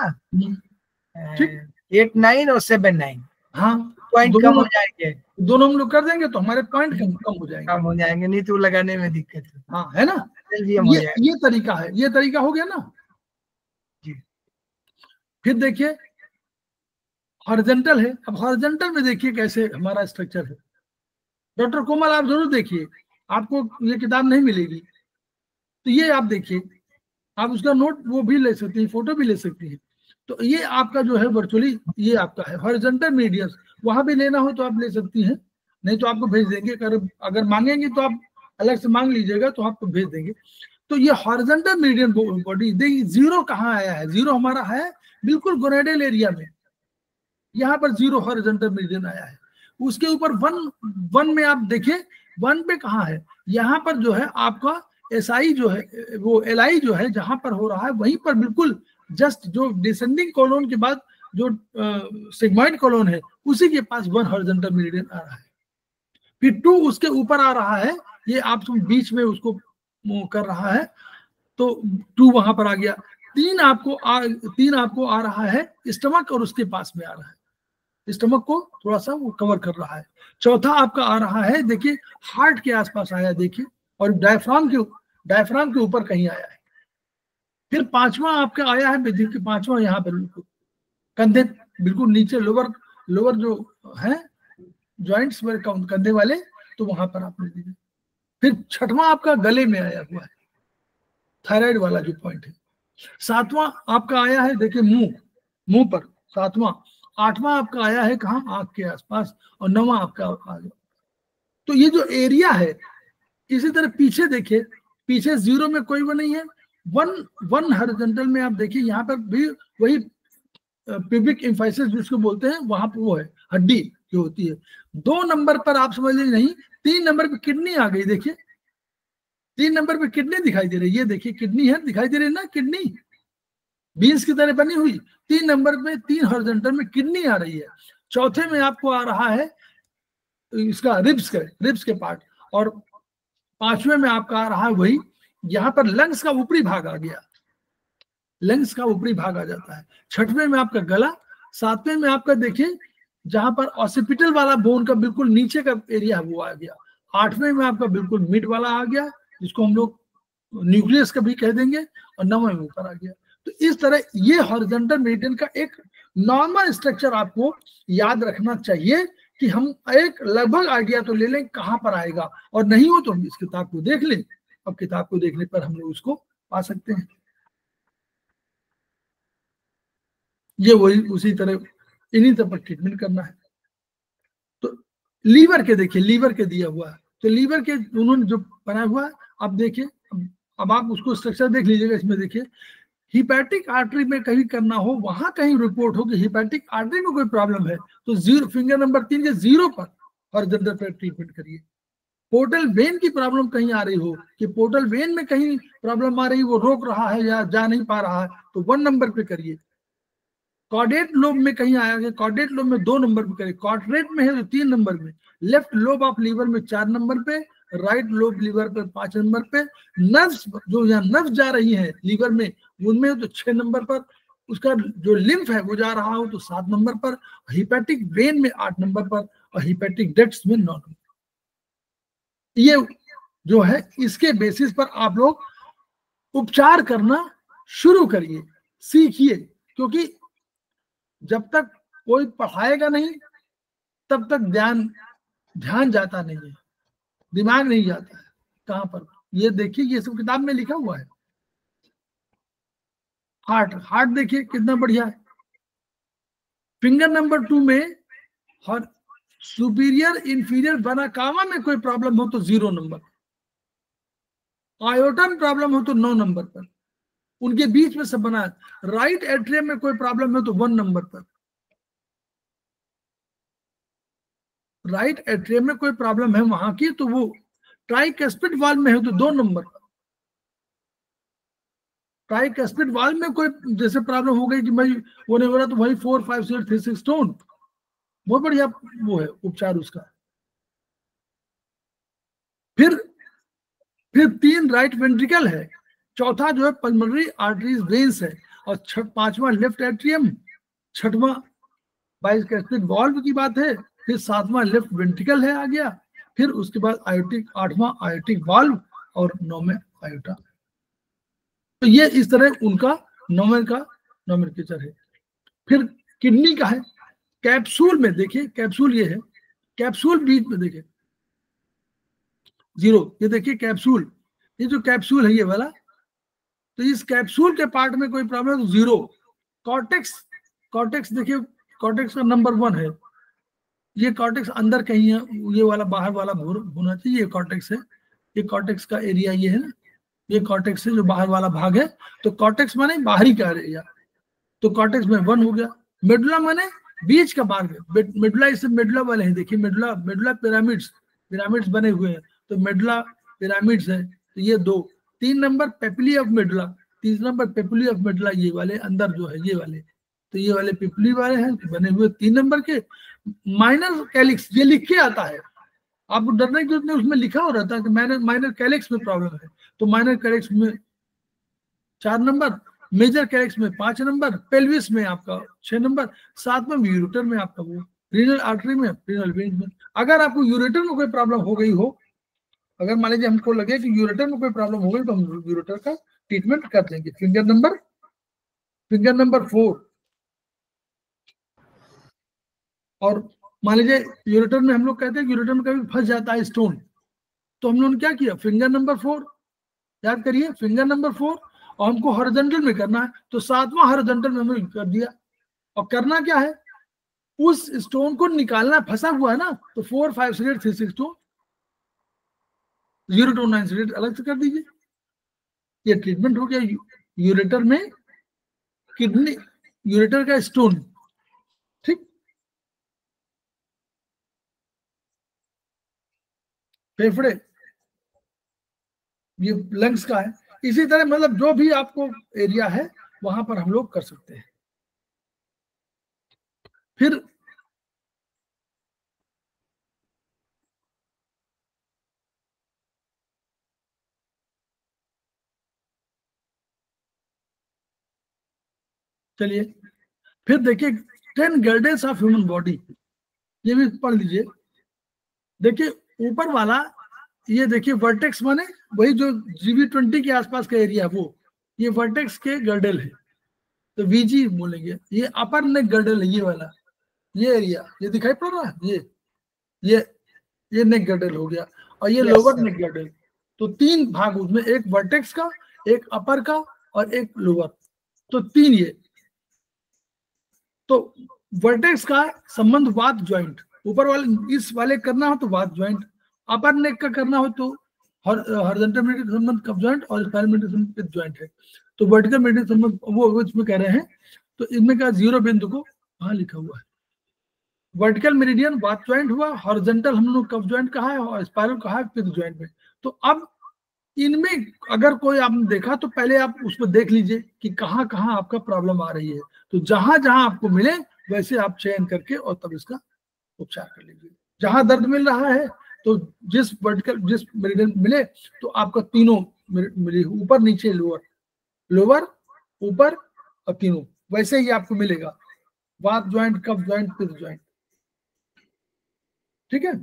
ठीक। 8 9 और 7 9 हाँ, पॉइंट कम हो जाएंगे, दोनों हम लोग कर देंगे तो हमारे पॉइंट कम हो जाएंगे, कम हो जाएंगे, नहीं तो लगाने में दिक्कत है। हाँ, है ना? एलवीएम हो जाएगा। ये तरीका है, ये तरीका हो गया ना जी। फिर देखिए हॉरिजॉन्टल है। अब हॉरिजॉन्टल में देखिए कैसे हमारा स्ट्रक्चर है। डॉक्टर कोमल आप जरूर देखिए, आपको ये किताब नहीं मिलेगी तो ये आप देखिए, आप उसका नोट वो भी ले सकती हैं, फोटो भी ले सकती हैं। तो ये आपका जो है वर्चुअली ये आपका है हॉरिजॉन्टल मेरिडियंस। वहां भी लेना हो तो आप ले सकती हैं, नहीं तो आपको भेज देंगे। अगर मांगेंगे तो आप अलग से मांग लीजिएगा तो आपको भेज देंगे। तो ये हॉरिजॉन्टल मेरिडियन बॉडी देखिए, जीरो कहाँ आया है? जीरो हमारा है बिल्कुल गोनेडल एरिया में, यहाँ पर जीरो हॉरिजॉन्टल मेरिडियन आया है। उसके ऊपर वन में आप देखिए, 1 पे कहाँ है? यहाँ पर जो है आपका एसआई जो है वो एलआई जो है जहां पर हो रहा है वहीं पर बिल्कुल जस्ट जो डिसेंडिंग कॉलोन के बाद जो सिग्मॉइड कॉलोन है उसी के पास 1 हॉरिजॉन्टल मेरिडियन आ रहा है। फिर 2 उसके ऊपर आ रहा है, ये आप बीच में उसको कर रहा है तो 2 वहां पर आ गया। 3 आपको आ रहा है स्टमक और उसके पास में आ रहा है, स्टमक को थोड़ा सा वो कवर कर रहा है। चौथा आपका आ रहा है देखिए हार्ट के आसपास आया देखिए, और डायफ्राम के ऊपर कहीं आया है। फिर 5वां आपका आया है देखिए, 5वां यहाँ पर बिल्कुल कंधे बिल्कुल नीचे, लोअर जो है जॉइंट्स कंधे वाले, तो वहां पर आप ले लीजिए। फिर 6वां आपका गले में आया हुआ है, थायराइड वाला जो पॉइंट है। 7वां आपका आया है देखिए मुंह पर 7वां। 8वां आपका आया है कहाँ? आंख के आसपास। और 9वां आपका आ गया। तो ये जो एरिया है, इसी तरह पीछे देखिए, पीछे 0 में कोई वो नहीं है। 1 हॉरिजॉन्टल में आप देखिए यहाँ पर भी वही प्यूबिक इम्फाइसिस जिसको बोलते हैं, वहां पर वो है हड्डी जो होती है। 2 नंबर पर आप समझ लीजिए नहीं, 3 नंबर पे किडनी आ गई देखिए, 3 नंबर पे किडनी दिखाई दे रही है, ये देखिए किडनी है, दिखाई दे रही है ना किडनी, बीन्स की तरह बनी हुई। 3 नंबर पे 3 हॉरिजॉन्टल में किडनी आ रही है। चौथे में आपको आ रहा है इसका रिब्स के पार्ट। और 5वें में आपका आ रहा है वही, यहाँ पर लंग्स का ऊपरी भाग आ गया, लंग्स का ऊपरी भाग आ जाता है। 6वें में आपका गला। 7वें में आपका देखिए जहां पर ऑसिपिटल वाला बोन का बिल्कुल नीचे का एरिया है वो आ गया। 8वें में आपका बिल्कुल मिड वाला आ गया, जिसको हम लोग न्यूक्लियस का भी कह देंगे। और 9वें में ऊपर आ गया। तो इस तरह ये हॉरिजॉन्टल मेरिडियन का एक नॉर्मल स्ट्रक्चर आपको याद रखना चाहिए कि हम एक लगभग आइडिया तो ले लें कहां पर आएगा, और नहीं हो तो हम इस किताब को देख लें। अब किताब को देखने पर हम लोग उसको पा सकते हैं। ये वही उसी तरह इन्हीं तरह पर ट्रीटमेंट करना है। तो लीवर के देखिए, लीवर के दिया हुआ है, तो लीवर के उन्होंने जो बनाया हुआ है आप देखिए। अब आप उसको स्ट्रक्चर देख लीजिएगा। इसमें देखिए हिपैटिक आर्टरी में कहीं करना हो, वहां कहीं रिपोर्ट हो कि हिपैटिक आर्टरी में कोई प्रॉब्लम है, तो 0 फिंगर नंबर 3 के 0 पर हॉरिजॉन्टल पर ट्रीटमेंट करिए। पोर्टल वेन की प्रॉब्लम कहीं आ रही हो कि पोर्टल वेन में कहीं प्रॉब्लम आ रही, वो रोक रहा है या जा नहीं पा रहा है, तो 1 नंबर पे करिए। कॉर्डेट लोब में कहीं आया है, कॉर्डेट लोब में 2 नंबर पे करिए। कॉर्डेट में है तो 3 नंबर में। लेफ्ट लोब ऑफ लीवर में 4 नंबर पे। राइट लोब लीवर पे 5 नंबर पे। नर्व्स जो यहाँ नर्व्स जा रही है लीवर में, उनमें तो 6 नंबर पर। उसका जो लिम्फ है वो जा रहा हो तो 7 नंबर पर। हिपैटिक वेन में 8 नंबर पर। और हिपेटिक डक्ट्स में 9 नंबर। ये जो है इसके बेसिस पर आप लोग उपचार करना शुरू करिए, सीखिए, क्योंकि जब तक कोई पढ़ाएगा नहीं तब तक ध्यान जाता नहीं है, दिमाग नहीं जाता है कहां पर। ये देखिए ये सब किताब में लिखा हुआ है। हार्ट देखिए कितना बढ़िया है। फिंगर नंबर 2 में और सुपीरियर इंफीरियर बनाकावा में कोई प्रॉब्लम हो तो 0 नंबर, आयोटा में प्रॉब्लम हो तो 9 नंबर पर, उनके बीच में सब बना है। राइट एट्रियम में कोई प्रॉब्लम हो तो 1 नंबर पर, राइट एट्रियम में कोई प्रॉब्लम है वहां की तो वो ट्राइकस्पिड वाल्व में है तो 2 नंबर पर। ट्राइकस्पिड वाल्व में कोई जैसे प्रॉब्लम हो गई कि भाई वो नहीं हो रहा तो वही 4, 5, 6, 3, 6 स्टोन, बहुत बढ़िया वो है उपचार उसका। फिर 3 राइट वेंट्रिकल है, चौथा जो है पल्मोनरी आर्टरीज वेन्स है, और 5वां लेफ्ट एट्रियम, 6वां बाइस्फेरिक वाल्व की बात है, फिर 7वां लेफ्ट वेंट्रिकल है आ गया, फिर उसके बाद आयोटिक 8वां आयोटिक वाल्व और 9वें आयोटा। तो ये इस तरह उनका नोमेनक्लेचर है। फिर किडनी का है, कैप्सूल में देखिए, कैप्सूल ये है, कैप्सूल बीच में देखिए 0, ये देखिए कैप्सूल, ये जो कैप्सूल है ये वाला, तो इस कैप्सूल के पार्ट में कोई प्रॉब्लम है तो 0। कॉर्टेक्स देखिए, कॉर्टेक्स का नंबर 1 है, ये कॉर्टेक्स अंदर कहीं है, ये वाला बाहर वाला होना चाहिए, ये कॉर्टेक्स है, ये कॉर्टेक्स का एरिया ये है ना, ये कॉर्टेक्स है जो बाहर वाला भाग है, तो कॉर्टेक्स माने बाहरी का एरिया, तो कॉर्टेक्स में 1 हो गया। मेडुला माने बीच का भाग है, मेडुला इसे मेडुला वाले हैं, देखिए मेडुला पिरामिड्स बने हुए हैं, तो मेडुला पिरामिड्स है, तो ये 2। 3 number papillae of medulla, 3 number papillae of medulla, ये वाले अंदर जो है ये वाले, तो ये वाले पेपिली वाले हैं बने हुए 3 नंबर के। माइनर कैलिक्स ये लिख के आता है, आपको डरने की जरूरत नहीं, उसमें लिखा हो रहता है कि माइनर कैलिक्स में प्रॉब्लम है, तो माइनर कैलिक्स में 4 नंबर, मेजर कैलिक्स में 5 नंबर, पेल्विस में आपका 6 नंबर, 7 में यूरेटर में आपका वो रीनल आर्टरी में, रीनल वेन्स में। अगर आपको यूरेटर में कोई प्रॉब्लम हो गई हो, अगर मान लीजिए हमको लगे कि यूरेटर में कोई प्रॉब्लम हो गई तो हम यूरेटर का ट्रीटमेंट कर देंगे। फिंगर नंबर 4, और मान लीजिए यूरेटर में हम लोग कहते हैं यूरेटर में कभी फंस जाता है स्टोन, तो हम लोगों ने क्या किया, फिंगर नंबर 4 याद करिए, फिंगर नंबर 4, और हमको हॉरिजॉन्टल में करना है तो 7वां हॉरिजॉन्टल में हमने कर दिया। और करना क्या है, उस स्टोन को निकालना, फंसा हुआ है ना, तो 4, 5, 6, 3, 6 2 0 2 9 8 अलग से कर दीजिए। ये ट्रीटमेंट हो गया यूरेटर में किडनी, यूरेटर का स्टोन। ठीक, फेफड़े, ये लंग्स का है। इसी तरह मतलब जो भी आपको एरिया है वहां पर हम लोग कर सकते हैं। फिर चलिए, फिर देखिए 10 गर्डेल्स ऑफ ह्यूमन बॉडी, ये भी पढ़ लीजिए। देखिए ऊपर वाला ये देखिए वर्टेक्स माने वही जो GV20 के आसपास का एरिया, वो ये वर्टेक्स के गर्डल है, तो VG बोलेंगे। ये अपर नेक गर्डल है, ये वाला, ये एरिया, ये दिखाई पड़ रहा है, ये नेक गर्डल हो गया, और ये लोअर नेक गर्डल। तो 3 भाग उसमें, एक वर्टेक्स का, एक अपर का और एक लोअर, तो 3 ये। तो वर्टेक्स का संबंध वात ज्वाइंट, ऊपर वाले इस वाले करना हो तो वात ज्वाइंट, अपर नेक का करना हो तो हॉरिजॉन्टल मेडियल संबंध कफ ज्वाइंट और स्पाइनल मेडियल संबंध पिथ ज्वाइंट है। तो वर्टिकल मेडियल संबंध वो इसमें कह रहे हैं, तो इनमें का 0 बिंदु को वहां लिखा हुआ है। वर्टिकल मेरिडियन वात ज्वाइंट हुआ, हॉरिजॉन्टल हम लोग कफ ज्वाइंट कहा है और स्पाइरल कहा है पिथ ज्वाइंट में। तो अब इनमें अगर कोई आपने देखा तो पहले आप उसको देख लीजिए कि कहाँ कहाँ आपका प्रॉब्लम आ रही है, तो जहां जहां आपको मिले वैसे आप चयन करके और तब इसका उपचार कर लीजिए। जहां दर्द मिल रहा है तो जिस मेरिडियन मिले तो आपका तीनों मिले, ऊपर नीचे लोअर ऊपर और तीनों वैसे ही आपको मिलेगा, वात ज्वाइंट, कफ ज्वाइंट, पिथ ज्वाइंट। ठीक है।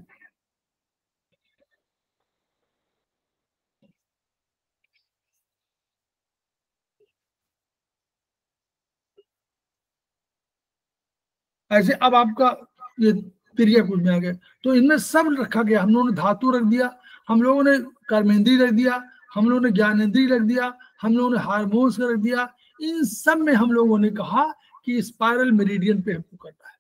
ऐसे अब आपका ये तिरिया कुछ में आ गया, तो इनमें सब रखा गया। हम लोगों ने धातु रख दिया, हम लोगों ने कर्मेंद्री रख दिया, हम लोगों ने ज्ञानेंद्री रख दिया, हम लोगों ने हार्मोन्स रख दिया। इन सब में हम लोगों ने कहा कि स्पाइरल मेरिडियन पे हमको करना है।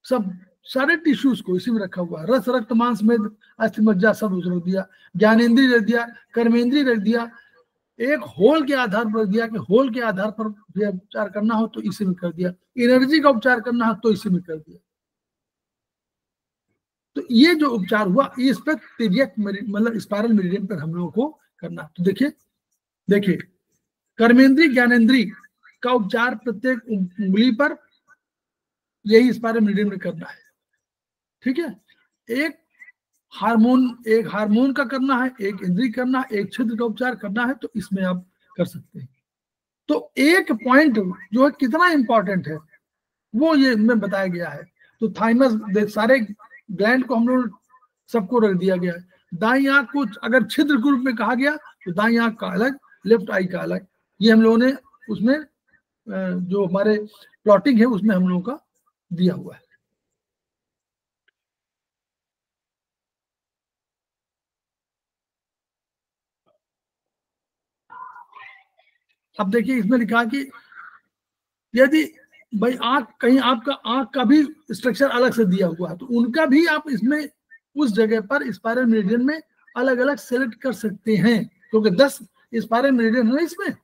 सब सारे टिश्यूज को इसी में रखा हुआ है। रस, रक्त, मांस, मेद, अस्थि, मज्जा सब उसको रख दिया, ज्ञानेंद्री रख दिया, कर्मेंद्री रख दिया, एक होल के आधार पर दिया कि होल के आधार पर उपचार करना हो तो इसी में कर दिया, एनर्जी का उपचार करना हो तो इसी में कर दिया। तो ये जो उपचार हुआ इस पर तिर्यक मतलब स्पाइरल मेरिडियन पर हम लोगों को करना। तो देखिए देखिए कर्मेंद्री ज्ञानेंद्री का उपचार प्रत्येक उंगली पर यही स्पाइरल मेरिडियन में करना है। ठीक है, एक हार्मोन का करना है, एक इंद्री करना है, एक छिद्र का उपचार करना है, तो इसमें आप कर सकते हैं। तो एक पॉइंट जो है कितना इंपॉर्टेंट है वो ये में बताया गया है। तो थाइमस, सारे ग्लैंड को हम लोग सबको रख दिया गया है। दाई आंख को अगर छिद्र के रूप में कहा गया तो दाई आंख का अलग, लेफ्ट आई का अलग। ये हम लोगों ने उसमें जो हमारे प्लॉटिंग है उसमें हम लोगों का दिया हुआ है। अब देखिए इसमें लिखा कि यदि भाई आंख, कहीं आपका आंख का भी स्ट्रक्चर अलग से दिया हुआ है तो उनका भी आप इसमें उस जगह पर स्पाइरल मेरिडियन में अलग अलग सेलेक्ट कर सकते हैं, क्योंकि 10 स्पाइरल मेरिडियन है इसमें,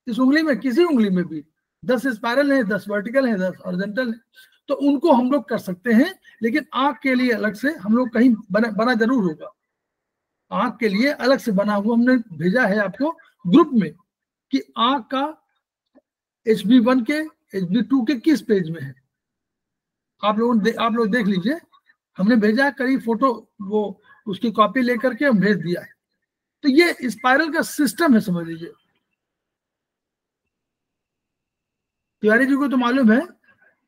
इस उंगली में, किसी उंगली में भी 10 स्पाइरल है, 10 वर्टिकल है, 10 हॉरिजॉन्टल है। तो उनको हम लोग कर सकते हैं, लेकिन आंख के लिए अलग से हम लोग कहीं बना जरूर होगा। आंख के लिए अलग से बना हुआ हमने भेजा है आपको ग्रुप में कि आंख का HB1 के HB2 के किस पेज में है। आप लोग देख लीजिए, हमने भेजा है करीब फोटो, वो उसकी कॉपी लेकर के हम भेज दिया है। तो ये स्पाइरल का सिस्टम है, समझ लीजिए। तिवारी जी को तो मालूम है,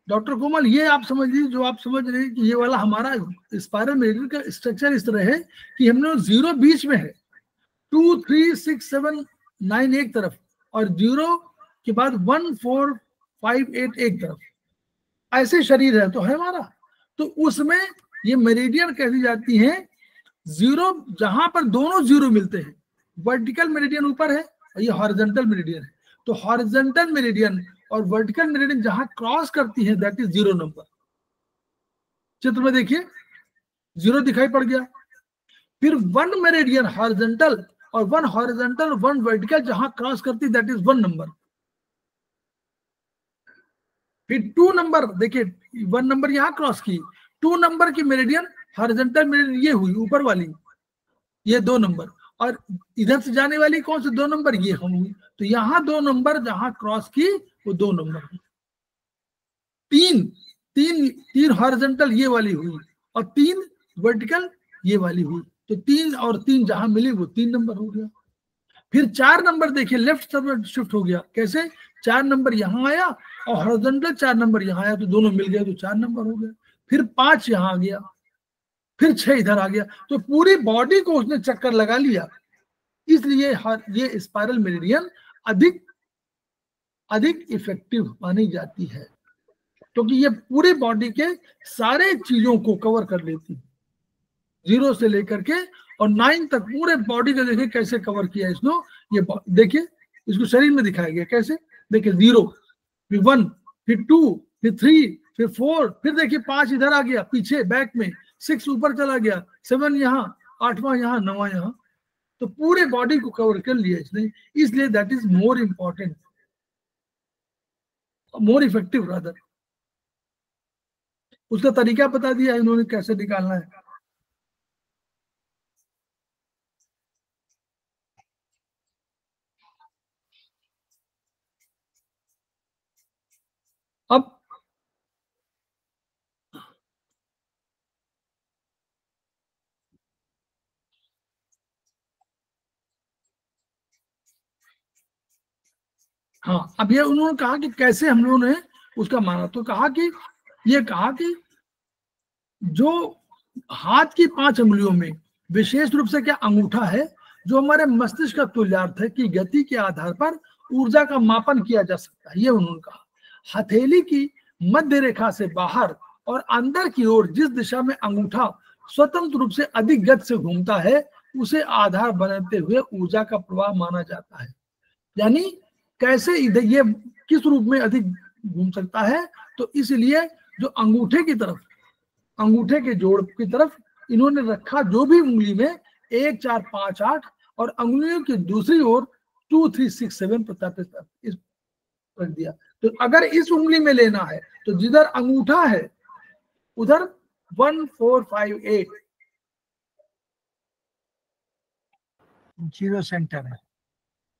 डॉक्टर कोमल ये आप समझ लीजिए, जो आप समझ रहे हैं कि ये वाला हमारा स्पाइरल मेरिडियन का स्ट्रक्चर इस तरह है कि हम लोग 0 बीच में है, 2, 3, 6, 7, 9 एक तरफ, और 0 के बाद 1, 4, 5, 8 एक तरफ, ऐसे शरीर है तो है हमारा। तो उसमें ये मेरिडियन कैसी जाती है, 0 जहां पर दोनों 0 मिलते हैं, वर्टिकल मेरिडियन ऊपर है और ये हॉरिजॉन्टल मेरिडियन है। तो हॉरिजॉन्टल मेरिडियन और वर्टिकल मेरिडियन जहां क्रॉस करती है दैट इज 0 नंबर। चित्र में देखिए 0 दिखाई पड़ गया। फिर 1 मेरिडियन हॉरिजॉन्टल और 1 हॉरिजॉन्टल 1 वर्टिकल जहां क्रॉस करती दैट इज 1 नंबर। फिर 2 नंबर, देखिए 1 नंबर यहां क्रॉस की, 2 नंबर की मेरिडियन हॉरिजॉन्टल मेरिडियन ये हुई ऊपर वाली, ये 2 नंबर, और इधर से जाने वाली कौन से 2 नंबर, ये हम हुई। तो यहाँ 2 नंबर जहां क्रॉस की वो 2 नंबर हुई। 3 हॉरिजॉन्टल ये वाली हुई और 3 वर्टिकल ये वाली हुई। तो 3 और 3 जहां मिली वो 3 नंबर हो गया। फिर 4 नंबर देखिए लेफ्ट तरफ शिफ्ट हो गया। कैसे? 4 नंबर यहाँ आया और हॉरिजॉन्टल 4 नंबर यहाँ आया, तो दोनों मिल गए तो 4 नंबर हो गया। फिर 5 यहाँ आ गया, फिर 6 इधर आ गया। तो पूरी बॉडी को उसने चक्कर लगा लिया। इसलिए ये स्पाइरल मेरिडियन अधिक इफेक्टिव मानी जाती है, क्योंकि ये पूरी बॉडी के सारे चीजों को कवर कर लेती है, 0 से लेकर के और 9 तक पूरे बॉडी को। देखिए कैसे कवर किया इसने, ये देखिए इसको शरीर में दिखाया गया कैसे। देखिए 0, फिर 1, फिर 2, फिर 3, फिर 4, फिर देखिए 5 इधर आ गया पीछे बैक में, 6 ऊपर चला गया, 7 यहाँ, 8वां यहाँ, 9वां यहाँ। तो पूरे बॉडी को कवर कर लिया इसने, इसलिए that is more important, more effective rather. उसका तरीका बता दिया इन्होंने कैसे निकालना है। अब हाँ, अब ये उन्होंने कहा कि कैसे हम लोगों ने उसका माना। तो कहा कि जो हाथ की 5 अंगुलियों में विशेष रूप से क्या अंगूठा है, जो हमारे मस्तिष्क का तुल्यार्थ है कि गति के आधार पर ऊर्जा का मापन किया जा सकता है, ये उन्होंने कहा। हथेली की मध्य रेखा से बाहर और अंदर की ओर जिस दिशा में अंगूठा स्वतंत्र रूप से अधिक गति से घूमता है, उसे आधार बनाते हुए ऊर्जा का प्रवाह माना जाता है। यानी कैसे इधर ये किस रूप में अधिक घूम सकता है, तो इसलिए जो अंगूठे की तरफ, अंगूठे के जोड़ की तरफ इन्होंने रखा जो भी उंगली में 1 4 5 8 और अंगुलियों की दूसरी ओर 2 3 6 7 प्रतापित इस रख दिया। तो अगर इस उंगली में लेना है तो जिधर अंगूठा है उधर 1 4 5 8 जीरो सेंटर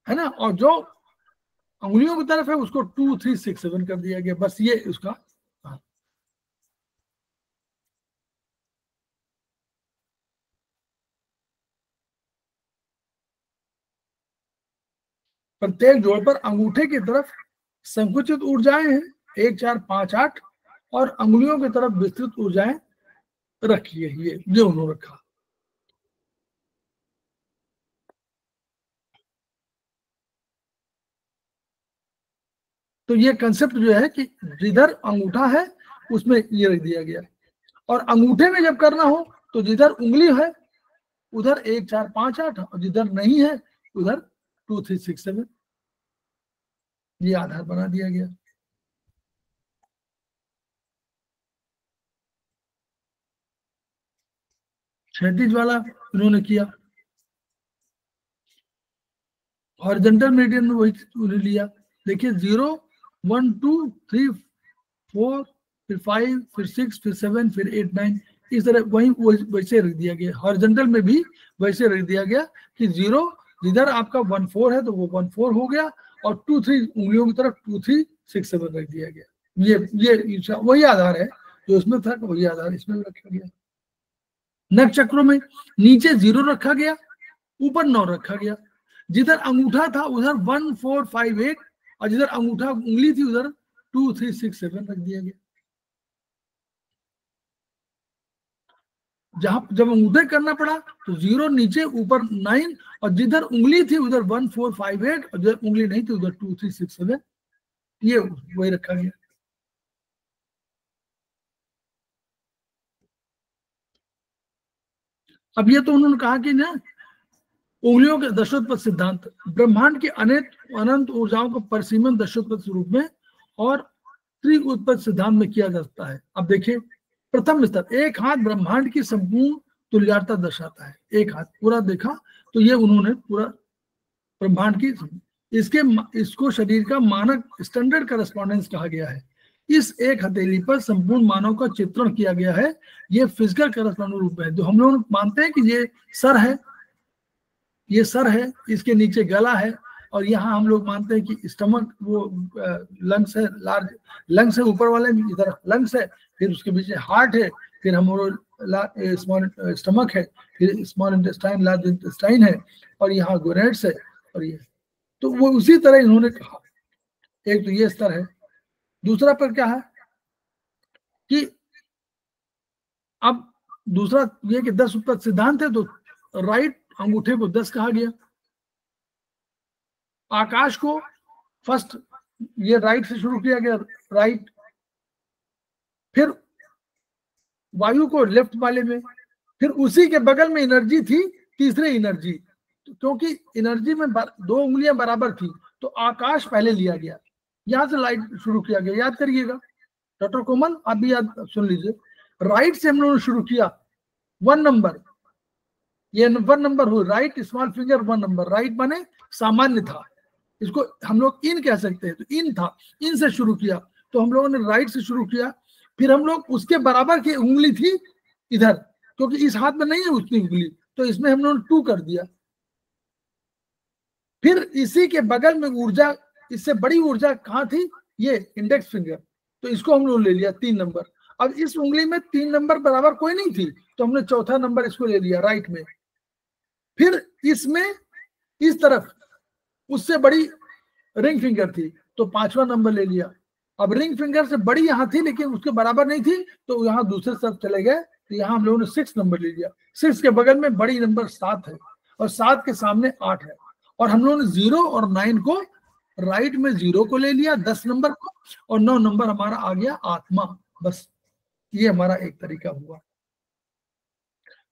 है ना, और जो अंगुलियों की तरफ है उसको 2 3 6 7 कर दिया गया। बस ये उसका प्रत्येक जोड़ पर अंगूठे की तरफ संकुचित ऊर्जाएं हैं 1 4 5 8 और अंगुलियों की तरफ विस्तृत ऊर्जाएं रखी है, ये जो उन्होंने रखा। तो ये कंसेप्ट जो है कि जिधर अंगूठा है उसमें ये रख दिया गया, और अंगूठे में जब करना हो तो जिधर उंगली है उधर 1 4 5 8 और जिधर नहीं है उधर 2 3 6 7 ये आधार बना दिया गया। क्षैतिज वाला इन्होंने किया, हॉरिजॉन्टल मेरिडियन में वही लिया। देखिए 0 1 2 3 4 फिर 5 फिर 6 फिर 7 फिर 8 9 इस तरह वही वैसे रख दिया गया। हॉरिजॉन्टल में भी वैसे रख दिया गया कि 0 जिधर आपका 1 4 है तो वो 1 4 हो गया, और 2 3 उंगलियों की तरफ 2 3 6 7 रख दिया गया। ये वही आधार है जो उसमें था, वही आधार इसमें भी रखा गया। नख चक्रों में नीचे 0 रखा गया, ऊपर 9 रखा गया। जिधर अंगूठा था उधर 1 4 5 8 और जिधर अंगूठा उंगली थी उधर 2 3 6 7 रख दिया गया। जहां जब अंगूठे करना पड़ा तो 0 नीचे ऊपर 9 और जिधर उंगली थी उधर 1 4 5 8 और जिधर उंगली नहीं थी उधर 2 3 6 7 ये वही रखा गया। अब ये तो उन्होंने कहा कि ना उंगलियों के दशोत्पत्त सिद्धांत, ब्रह्मांड की अनंत ऊर्जाओं को परिसीमन दशोत्पत्त रूप में और त्रिउत्पत्त सिद्धांत में किया जा सकता है। अब देखिए प्रथम स्तर, एक हाथ ब्रह्मांड की संपूर्ण तुल्यारता दर्शाता है। एक हाथ पूरा देखा तो ये उन्होंने पूरा ब्रह्मांड की इसको शरीर का मानक स्टैंडर्ड करस्पॉन्डेंस कहा गया है। इस एक हथेली पर संपूर्ण मानव का चित्रण किया गया है। ये फिजिकल करस्पॉन्डेंस रूप है। जो हम लोग मानते हैं कि ये सर है, ये सर है, इसके नीचे गला है, और यहाँ हम लोग मानते हैं कि स्टमक वो लंग्स है, लार्ज लंग्स है ऊपर वाले, इधर लंग्स है, फिर उसके पीछे हार्ट है, फिर हम स्मॉल स्टमक है, फिर स्मॉल इंटेस्टाइन, लार्ज इंटेस्टाइन है, और यहाँ गोनेड्स है, और ये तो वो उसी तरह इन्होंने कहा। एक तो ये स्तर है। दूसरा पर क्या है कि अब दूसरा ये कि 10 उत्पत्त सिद्धांत है, तो राइट अंगूठे को 10 कहा गया। आकाश को फर्स्ट ये राइट से शुरू किया गया, राइट, फिर वायु को लेफ्ट वाले में, फिर उसी के बगल में एनर्जी थी, तीसरे एनर्जी, क्योंकि एनर्जी में 2 उंगलियां बराबर थी तो आकाश पहले लिया गया, यहां से लाइट शुरू किया गया। याद करिएगा डॉक्टर कोमल, आप भी याद सुन लीजिए। राइट से हम लोगों ने शुरू किया 1 नंबर, ये 1 नंबर हो, right small finger 1 number, right माने सामान्य था, इसको हम लोग इन कह सकते हैं, तो इन था, इन से शुरू किया, तो हम लोगों ने राइट से शुरू किया। फिर हम लोग उसके बराबर की उंगली थी इधर, क्योंकि इस हाथ में नहीं है उसकी उंगली, तो इसमें हम लोगों ने 2 कर दिया। फिर इसी के बगल में ऊर्जा, इससे बड़ी ऊर्जा कहाँ थी, ये इंडेक्स फिंगर, तो इसको हम लोग ले लिया 3 नंबर। अब इस उंगली में 3 नंबर बराबर कोई नहीं थी, तो हमने चौथा नंबर इसको ले लिया राइट में। फिर इसमें इस तरफ उससे बड़ी रिंग फिंगर थी, तो 5वां नंबर ले लिया। अब रिंग फिंगर से बड़ी यहाँ थी लेकिन उसके बराबर नहीं थी, तो यहाँ दूसरे तरफ चले गए तो यहाँ हम लोगों ने 6 नंबर ले लिया। 6 के बगल में बड़ी नंबर 7 है और 7 के सामने 8 है, और हम लोगों ने 0 और 9 को राइट में 0 को ले लिया 10 नंबर को, और 9 नंबर हमारा आ गया आत्मा। बस ये हमारा एक तरीका हुआ।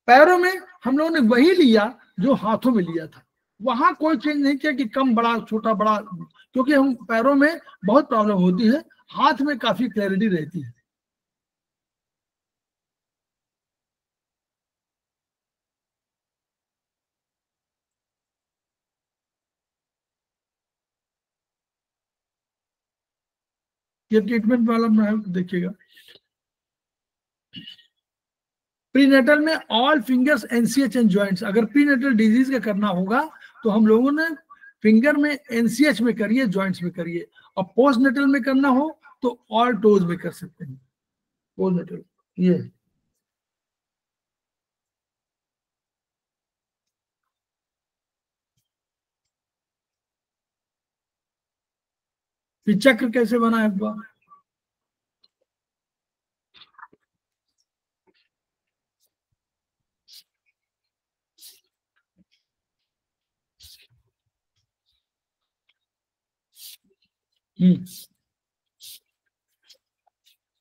पैरों में हम लोगों ने वही लिया जो हाथों में लिया था, वहां कोई चेंज नहीं किया कि कम बड़ा छोटा बड़ा, क्योंकि हम पैरों में बहुत प्रॉब्लम होती है, हाथ में काफी क्लैरिटी रहती है। ये ट्रीटमेंट वाला में देखिएगा। प्रीनेटल में all fingers NCH and joints, अगर प्रीनेटल डिजीज का करना होगा तो हम लोगों ने फिंगर में एनसीएच में करिए, जॉइंट्स में करिए, और पोस्ट नेटल में करना हो तो ऑल टोज में कर सकते हैं। पोस्ट नेटल ये चक्र कैसे बना है बार?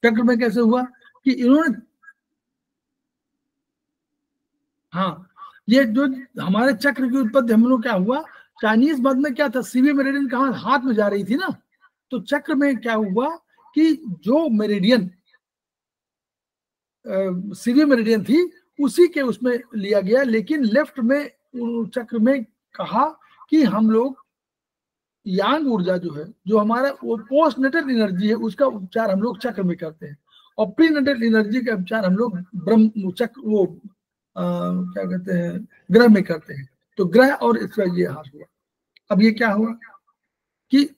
चक्र में कैसे हुआ कि इन्होंने, हाँ, ये जो हमारे चक्र की उत्पत्ति हम लोग क्या हुआ, चाइनीज मत में क्या था, सीवी मेरिडियन कहाँ हाथ में जा रही थी ना, तो चक्र में क्या हुआ कि जो मेरिडियन सीवी मेरिडियन थी उसी के उसमें लिया गया, लेकिन लेफ्ट में चक्र में कहा कि हम लोग यांग ऊर्जा जो है, जो हमारा वो पोस्ट नेटल एनर्जी है, उसका उपचार हम लोग चक्र में करते हैं, और प्री नेटल एनर्जी का उपचार हम लोग ब्रह्म चक्र वो क्या कहते हैं ग्रह में करते हैं। तो ग्रह और इसका ये हाथ हुआ। अब ये क्या हुआ कि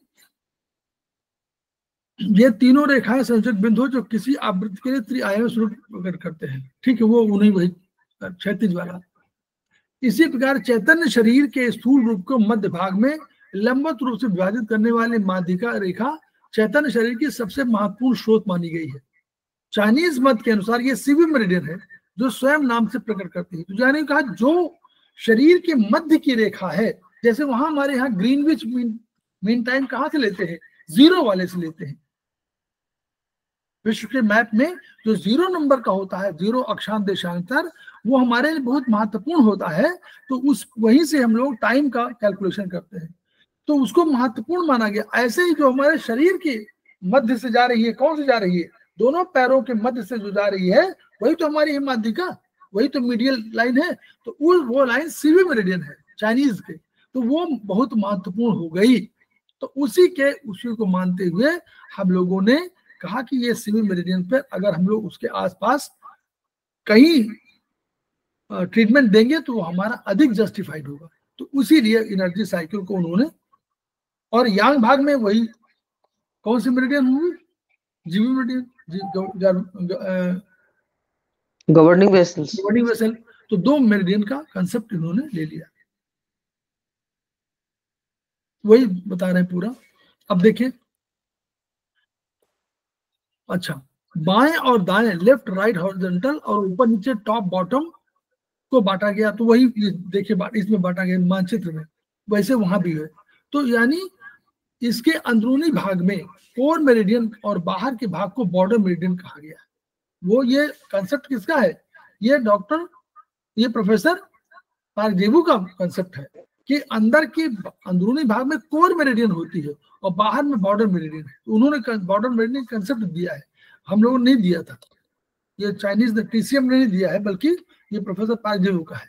ये तीनों रेखाएं संयोजक बिंदु जो किसी आवृत्ति के लिए त्रिआयामी स्वरूप प्रकट करते हैं, ठीक है, वो उन्हीं वही क्षैतिज वाला। इसी प्रकार चैतन्य शरीर के स्थूल रूप को मध्य भाग में लंबवत रूप से विभाजित करने वाली माध्यिका रेखा चैतन्य शरीर की सबसे महत्वपूर्ण स्रोत मानी गई है। चाइनीज मत के अनुसार ये सीवी मेरिडियन है जो स्वयं नाम से प्रकट करती है। तो यानी कहा जो शरीर के मध्य की रेखा है, जैसे वहां हमारे यहाँ ग्रीनविच मीन टाइम कहाँ से लेते हैं, 0 वाले से लेते हैं। विश्व के मैप में जो 0 नंबर का होता है, 0 अक्षांश देशांतर, वो हमारे लिए बहुत महत्वपूर्ण होता है। तो उस वहीं से हम लोग टाइम का कैलकुलेशन करते हैं, तो उसको महत्वपूर्ण माना गया। ऐसे ही जो हमारे शरीर के मध्य से जा रही है, कौन से जा रही है, दोनों पैरों के मध्य से जो जा रही है वही तो हमारी माध्यिका, वही तो मीडियल लाइन है। तो वो लाइन सीवी मेरिडियन है चाइनीज के, तो वो बहुत महत्वपूर्ण हो गई। तो उसी को मानते हुए हम लोगों ने कहा कि ये सीवी मेरिडियन पर अगर हम लोग उसके आसपास कहीं ट्रीटमेंट देंगे तो वो हमारा अधिक जस्टिफाइड होगा। तो उसी लिए एनर्जी साइकिल को उन्होंने, और यांग भाग में वही कौन सी मेरिडियन होगी, जीवी meridian, governing vessels, governing vessel. तो 2 मेरिडियन का कंसेप्ट इन्होंने ले लिया, वही बता रहे हैं पूरा। अब देखिए, अच्छा, बाएं और दाएं, लेफ्ट राइट हॉरिजॉन्टल और ऊपर नीचे टॉप बॉटम को बांटा गया। तो वही देखिए इसमें बांटा गया मानचित्र में, वैसे वहां भी है। तो यानी इसके अंदरूनी भाग में कोर मेरिडियन और बाहर के भाग को बॉर्डर मेरिडियन कहा गया है। वो ये कंसेप्ट किसका है, ये प्रोफेसर पार्कजेवू का कंसेप्ट है कि अंदर की अंदरूनी भाग में कोर मेरिडियन होती है और बाहर में बॉर्डर मेरिडियन है। तो उन्होंने बॉर्डर मेरिडियन कंसेप्ट दिया है, हम लोगों ने नहीं दिया था, ये चाइनीज ने, TCM ने नहीं दिया है, बल्कि ये प्रोफेसर पार्कजेवू का है।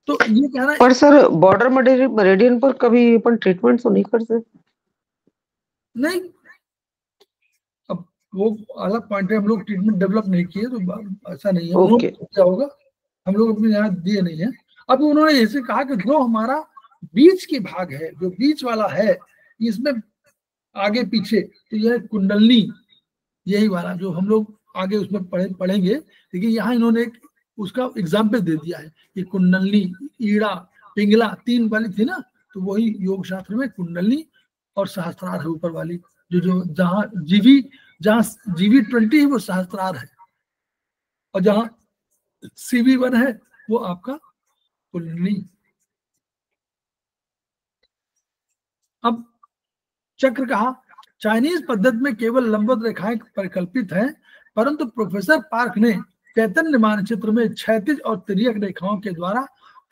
तो ये कहना है, पर सर बॉर्डर मेरिडियन पर कभी अपन ट्रीटमेंट तो नहीं करते? नहीं, अब वो अलग पॉइंट है, हम लोग ट्रीटमेंट डेवलप नहीं किए तो ऐसा नहीं है। ओके, क्या होगा, हम लोग अपने यहाँ दिए नहीं है। अब उन्होंने ऐसे कहा कि जो हमारा बीच के भाग है, जो बीच वाला है, इसमें आगे पीछे, तो यह कुंडलनी, यही वाला जो हम लोग आगे उसमें पढ़ेंगे, लेकिन यहाँ इन्होंने एक उसका एग्जाम्पल दे दिया है कि कुंडलनी, ईड़ा, पिंगला 3 वाली थी ना, तो वही योग शास्त्र में कुंडलनी और सहस्त्रार है ऊपर वाली, जो जहाँ जीवी 20 है वो सहस्त्रार है, और जहाँ CV1 है वो आपका कुंडली। अब चक्र कहा, चाइनीज पद्धति में केवल लंबवत रेखाएं परिकल्पित हैं, परंतु प्रोफेसर पार्क ने चैतन्य मानचित्र में क्षैतिज और तिर्यक रेखाओं के द्वारा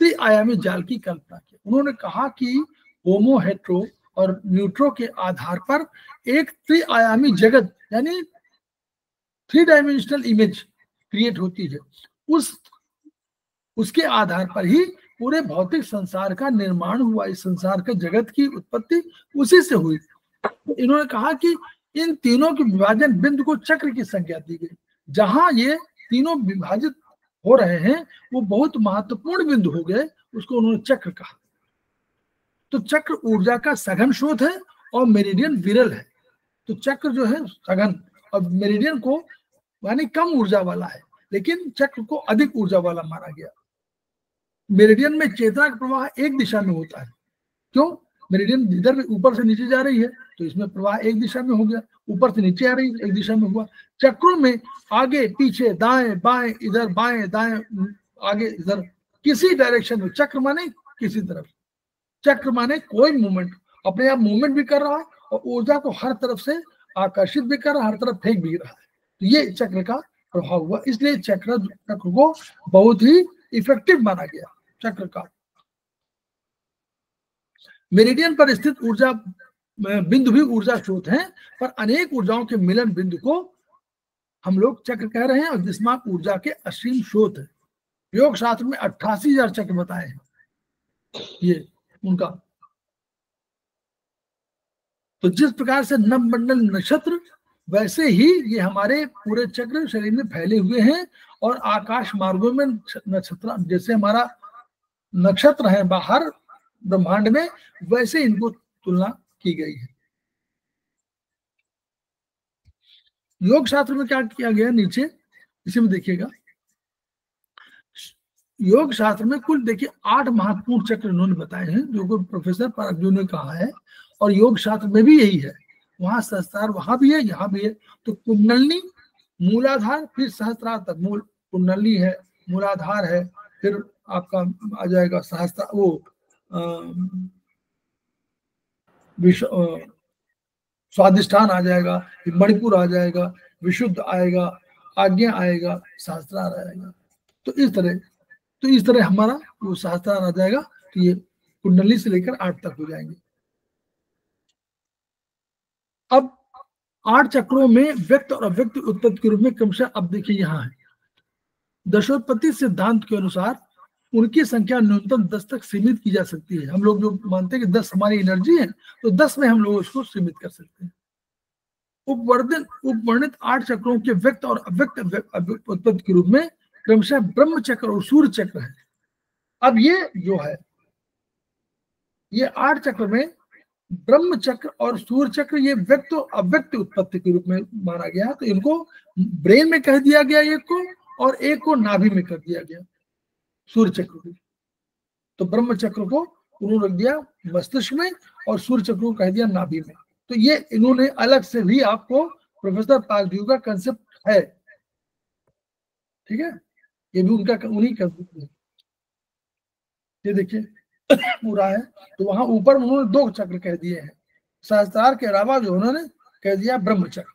त्रिआयामी जाल की कल्पना की। उन्होंने कहा कि होमो, हेट्रो और न्यूट्रो के आधार पर एक त्रिआयामी जगत यानी 3 डायमेंशनल इमेज क्रिएट होती है। उसके आधार पर ही पूरे भौतिक संसार का निर्माण हुआ। इस संसार के जगत की उत्पत्ति उसी से हुई। इन्होंने कहा कि इन तीनों के विभाजन बिंदु को चक्र की संज्ञा दी गई। जहां ये तीनों विभाजित हो रहे हैं वो बहुत महत्वपूर्ण बिंदु हो गए, उसको उन्होंने चक्र कहा। तो चक्र ऊर्जा का सघन स्रोत है और मेरिडियन विरल है। तो चक्र जो है सघन और मेरिडियन को यानी कम ऊर्जा वाला है, लेकिन चक्र को अधिक ऊर्जा वाला माना गया। मेरिडियन में चेतना का प्रवाह एक दिशा में होता है। क्यों? मेरिडियन इधर भी ऊपर से नीचे जा रही है तो इसमें प्रवाह एक दिशा में हो गया, ऊपर से नीचे आ रही है एक दिशा में हुआ। चक्रों में आगे पीछे दाएं बाएं इधर बाएं दाएं आगे इधर किसी डायरेक्शन में, चक्र माने किसी तरफ, चक्र माने कोई मूवमेंट, अपने आप मूवमेंट भी कर रहा है और ऊर्जा को हर तरफ से आकर्षित भी कर रहा है, हर तरफ फेंक भी रहा है। तो ये चक्र का प्रभाव हुआ, इसलिए चक्र को बहुत ही इफेक्टिव माना गया। चक्र का मेरिडियन पर स्थित ऊर्जा बिंदु भी ऊर्जा स्रोत हैं, पर अनेक ऊर्जाओं के मिलन बिंदु को हम लोग चक्र कह रहे हैं और जिसमें ऊर्जा के असीम स्रोत है। योग शास्त्र में 88,000 चक्र बताए हैं ये उनका। तो जिस प्रकार से नवमंडल नक्षत्र, वैसे ही ये हमारे पूरे चक्र शरीर में फैले हुए हैं और आकाश मार्गों में नक्षत्र, जैसे हमारा नक्षत्र है बाहर ब्रह्मांड में, वैसे इनको तुलना की गई है। योग शास्त्र में क्या किया गया नीचे इसी में देखिएगा। योग शास्त्र में कुल देखिए 8 महत्वपूर्ण चक्र इन्होंने बताए हैं, जो को प्रोफेसर पारखजू ने कहा है, और योग शास्त्र में भी यही है। वहां सहस्त्रार वहां भी है, यहाँ भी है। तो कुंडलनी, मूलाधार, फिर सहस्त्रार तक। मूल कुंडलनी है, मूलाधार है, फिर आपका आ जाएगा सहस्त्र, वो स्वादिष्ठान आ जाएगा, मणिपुर आ जाएगा, विशुद्ध आएगा, आज्ञा आएगा, सहस्त्रार आएगा। तो इस तरह हमारा वो सहस्त्रार आ जाएगा। तो ये कुंडली से लेकर 8 तक हो जाएंगे। अब 8 चक्रों में व्यक्त और अव्यक्त उत्पत्ति के रूप में क्रमशः, अब देखिए यहाँ है, दशोत्पत्ति सिद्धांत के अनुसार उनकी संख्या न्यूनतम 10 तक सीमित की जा सकती है। हम लोग जो मानते हैं कि 10 हमारी एनर्जी है, तो 10 में हम लोग उसको सीमित कर सकते हैं। उपवर्णित 8 चक्रों के व्यक्त और अव्यक्त उत्पत्ति के रूप में क्रमशः ब्रह्म चक्र और सूर्य चक्र है। अब ये जो है, ये 8 चक्र में ब्रह्म चक्र और सूर्य चक्र ये व्यक्त और अव्यक्त उत्पत्ति के रूप में माना गया। तो इनको ब्रेन में कह दिया गया एक को, और एक को नाभि में कर दिया गया, सूर्य चक्र को। तो ब्रह्म चक्र को उन्होंने रख दिया मस्तिष्क में और सूर्य चक्र को कह दिया नाभि में। तो ये इन्होंने अलग से भी आपको, प्रोफेसर पारखजू का कंसेप्ट है, ठीक है, ये भी उनका उन्हीं का। ये देखिए पूरा है। तो वहां ऊपर उन्होंने 2 चक्र कह दिए हैं, सहस्त्रार के अलावा जो उन्होंने कह दिया ब्रह्म चक्र।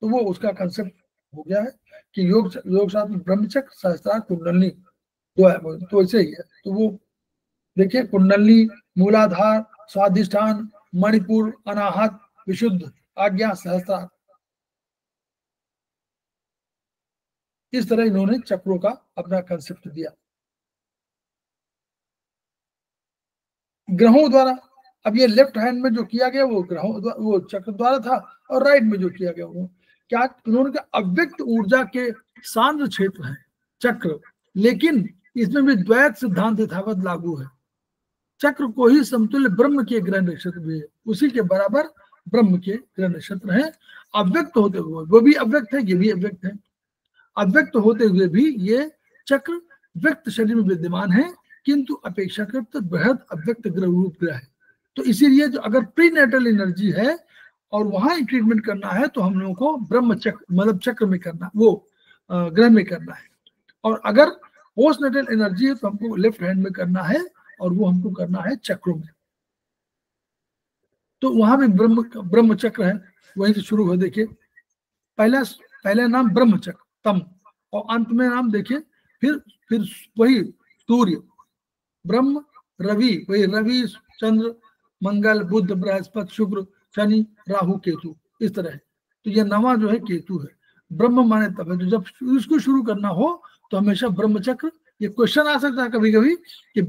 तो वो उसका कंसेप्ट हो गया है कि योग शास्त्र में ब्रह्म चक्र, सहस्त्रार, कुंडलनी 2 है। तो ऐसे ही है। तो वो देखिए कुंडलनी, मूलाधार, स्वादिष्ठान, मणिपुर, अनाहत, विशुद्ध, आज्ञा, सहस्त्रार, इस तरह इन्होंने चक्रों का अपना कंसेप्ट दिया। ग्रहों द्वारा, अब ये लेफ्ट हैंड में जो किया गया वो ग्रहों वो चक्र द्वारा था, और राइट में जो किया गया वो क्या, उन्होंने कहा अव्यक्त ऊर्जा के सांद्र क्षेत्र है चक्र, लेकिन इसमें भी द्वैत सिद्धांत यथावत लागू है। चक्र को ही समतुल्य ब्रह्म के ग्रह नक्षत्र भी है, उसी के बराबर ब्रह्म के ग्रह नक्षत्र हैं। अव्यक्त होते हुए, वो भी अव्यक्त है, ये भी अव्यक्त है। अव्यक्त होते हुए भी ये चक्र व्यक्त शरीर में विद्यमान है, किंतु अपेक्षाकृत बृहद अव्यक्त ग्रह रूप ग्रह है। तो इसीलिए जो अगर प्रीनेटल एनर्जी है और वहां ट्रीटमेंट करना है, तो हम लोगों को ब्रह्म चक्र मतलब चक्र में करना, वो ग्रह में करना है। और अगर पोस्ट नेटल एनर्जी है तो हमको लेफ्ट हैंड में करना है, और वो हमको करना है चक्रों में। तो वहां भी ब्रह्म चक्र है, वहीं से शुरू हो। देखिए पहला नाम ब्रह्म चक्र तम, और अंत में नाम देखिए फिर वही सूर्य, ब्रह्म, रवि, वही रवि, चंद्र, मंगल, बुध, बृहस्पति, शुक्र, शनि, राहु, केतु, इस तरह है। तो ये नवा जो है केतु है। ब्रह्म माने तब है। तो जब इसको शुरू करना हो तो हमेशा ब्रह्म चक्र। ये क्वेश्चन आ सकता है कभी कभी कि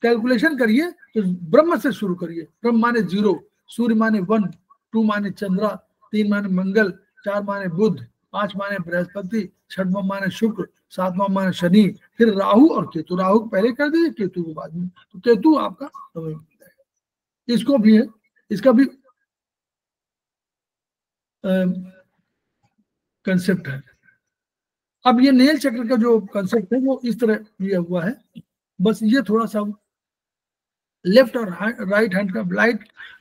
कैलकुलेशन करिए तो ब्रह्म से शुरू करिए। ब्रह्म माने 0, सूर्य माने 1, 2 माने चंद्रा, 3 माने मंगल, 4 माने बुध, 5 माने बृहस्पति, 6वां माने शुक्र, 7वां माने शनि, फिर राहु और केतु। राहु पहले कर दीजिए, केतु को बाद में। तो केतु आपका समय में जाएगा। इसको भी है, इसका भी कंसेप्ट है। अब ये नेल चक्र का जो कंसेप्ट है वो इस तरह दिया हुआ है। बस ये थोड़ा सा लेफ्ट और राइट हैंड का,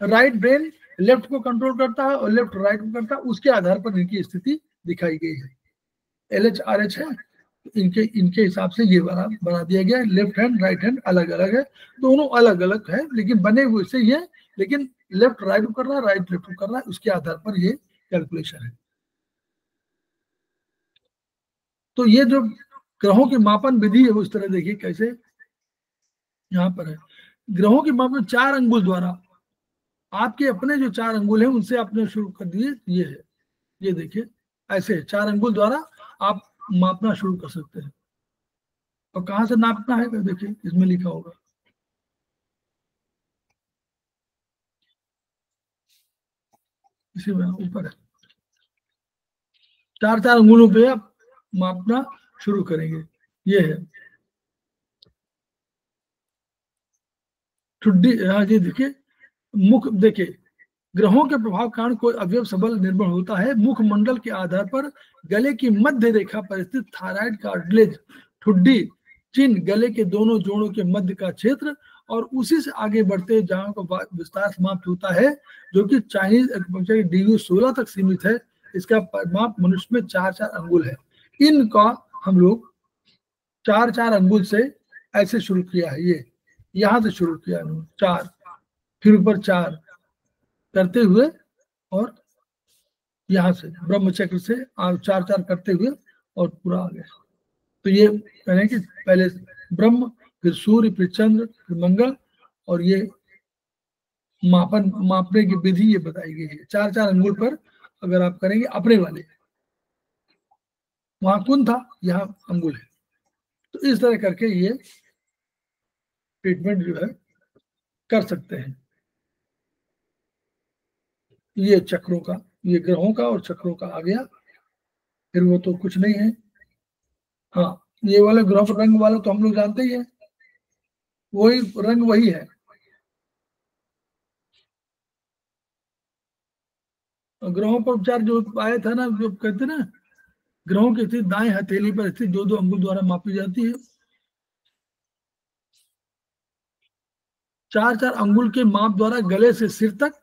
राइट ब्रेन लेफ्ट को कंट्रोल करता है और लेफ्ट राइट को करता है, उसके आधार पर इनकी स्थिति दिखाई गई है। LH RH है, इनके हिसाब से ये बना दिया गया है। लेफ्ट हैंड राइट हैंड अलग अलग है, दोनों अलग अलग है लेकिन बने हुए से ही है। लेकिन लेफ्ट राइट को कर रहा है, राइट लेफ्ट को कर रहा है, उसके आधार पर ये कैलकुलेशन है। तो ये जो ग्रहों की मापन विधि है वो इस तरह देखिए कैसे यहाँ पर है। ग्रहों की मापन 4 अंगुल द्वारा, आपके अपने जो 4 अंगुल है उनसे आपने शुरू कर दिए। ये है, ये देखिए ऐसे 4 अंगुल द्वारा आप मापना शुरू कर सकते हैं। और कहां से नापना है तो देखिए इसमें लिखा होगा, इसी में ऊपर है। 4 अंगुलों पे आप मापना शुरू करेंगे। ये है ठुड्डी। हाँ जी देखिए, मुख देखिए, ग्रहों के प्रभाव कारण कोई अवयव सबल निर्भर होता है। मुखमंडल के आधार पर गले की मध्य रेखा पर स्थित थायराइड कार्टिलेज, ठुड्डी, चिन्ह, गले के दोनों जोड़ों के मध्य का क्षेत्र और उसी से आगे बढ़ते जहां का विस्तार समाप्त होता है, जो कि चाइनीज एक्यूपंक्चर DU16 तक सीमित है। इसका परिमाप मनुष्य में 4 अंगुल है। इनका हम लोग 4 अंगुल से ऐसे शुरू किया है। ये यहां से शुरू किया 4, फिर ऊपर 4 करते हुए और यहां से ब्रह्मचक्र से 4 करते हुए और पूरा आ गया। तो ये कहें कि पहले ब्रह्म, फिर सूर्य, फिर चंद्र, फिर मंगल, और ये मापने की विधि ये बताई गई है। 4 अंगुल पर अगर आप करेंगे अपने वाले, वहां कुन था, यहाँ अंगुल है। तो इस तरह करके ये ट्रीटमेंट जो है कर सकते हैं। ये चक्रों का, ये ग्रहों का और चक्रों का आ गया। फिर वो तो कुछ नहीं है। हाँ, ये वाला ग्रह रंग वाला तो हम लोग जानते ही है, वही रंग वही है। ग्रहों पर उपचार जो आया था ना, जो कहते ना, ग्रहों की स्थिति दाएं हथेली पर स्थित 2 अंगुल द्वारा मापी जाती है। 4 अंगुल के माप द्वारा गले से सिर तक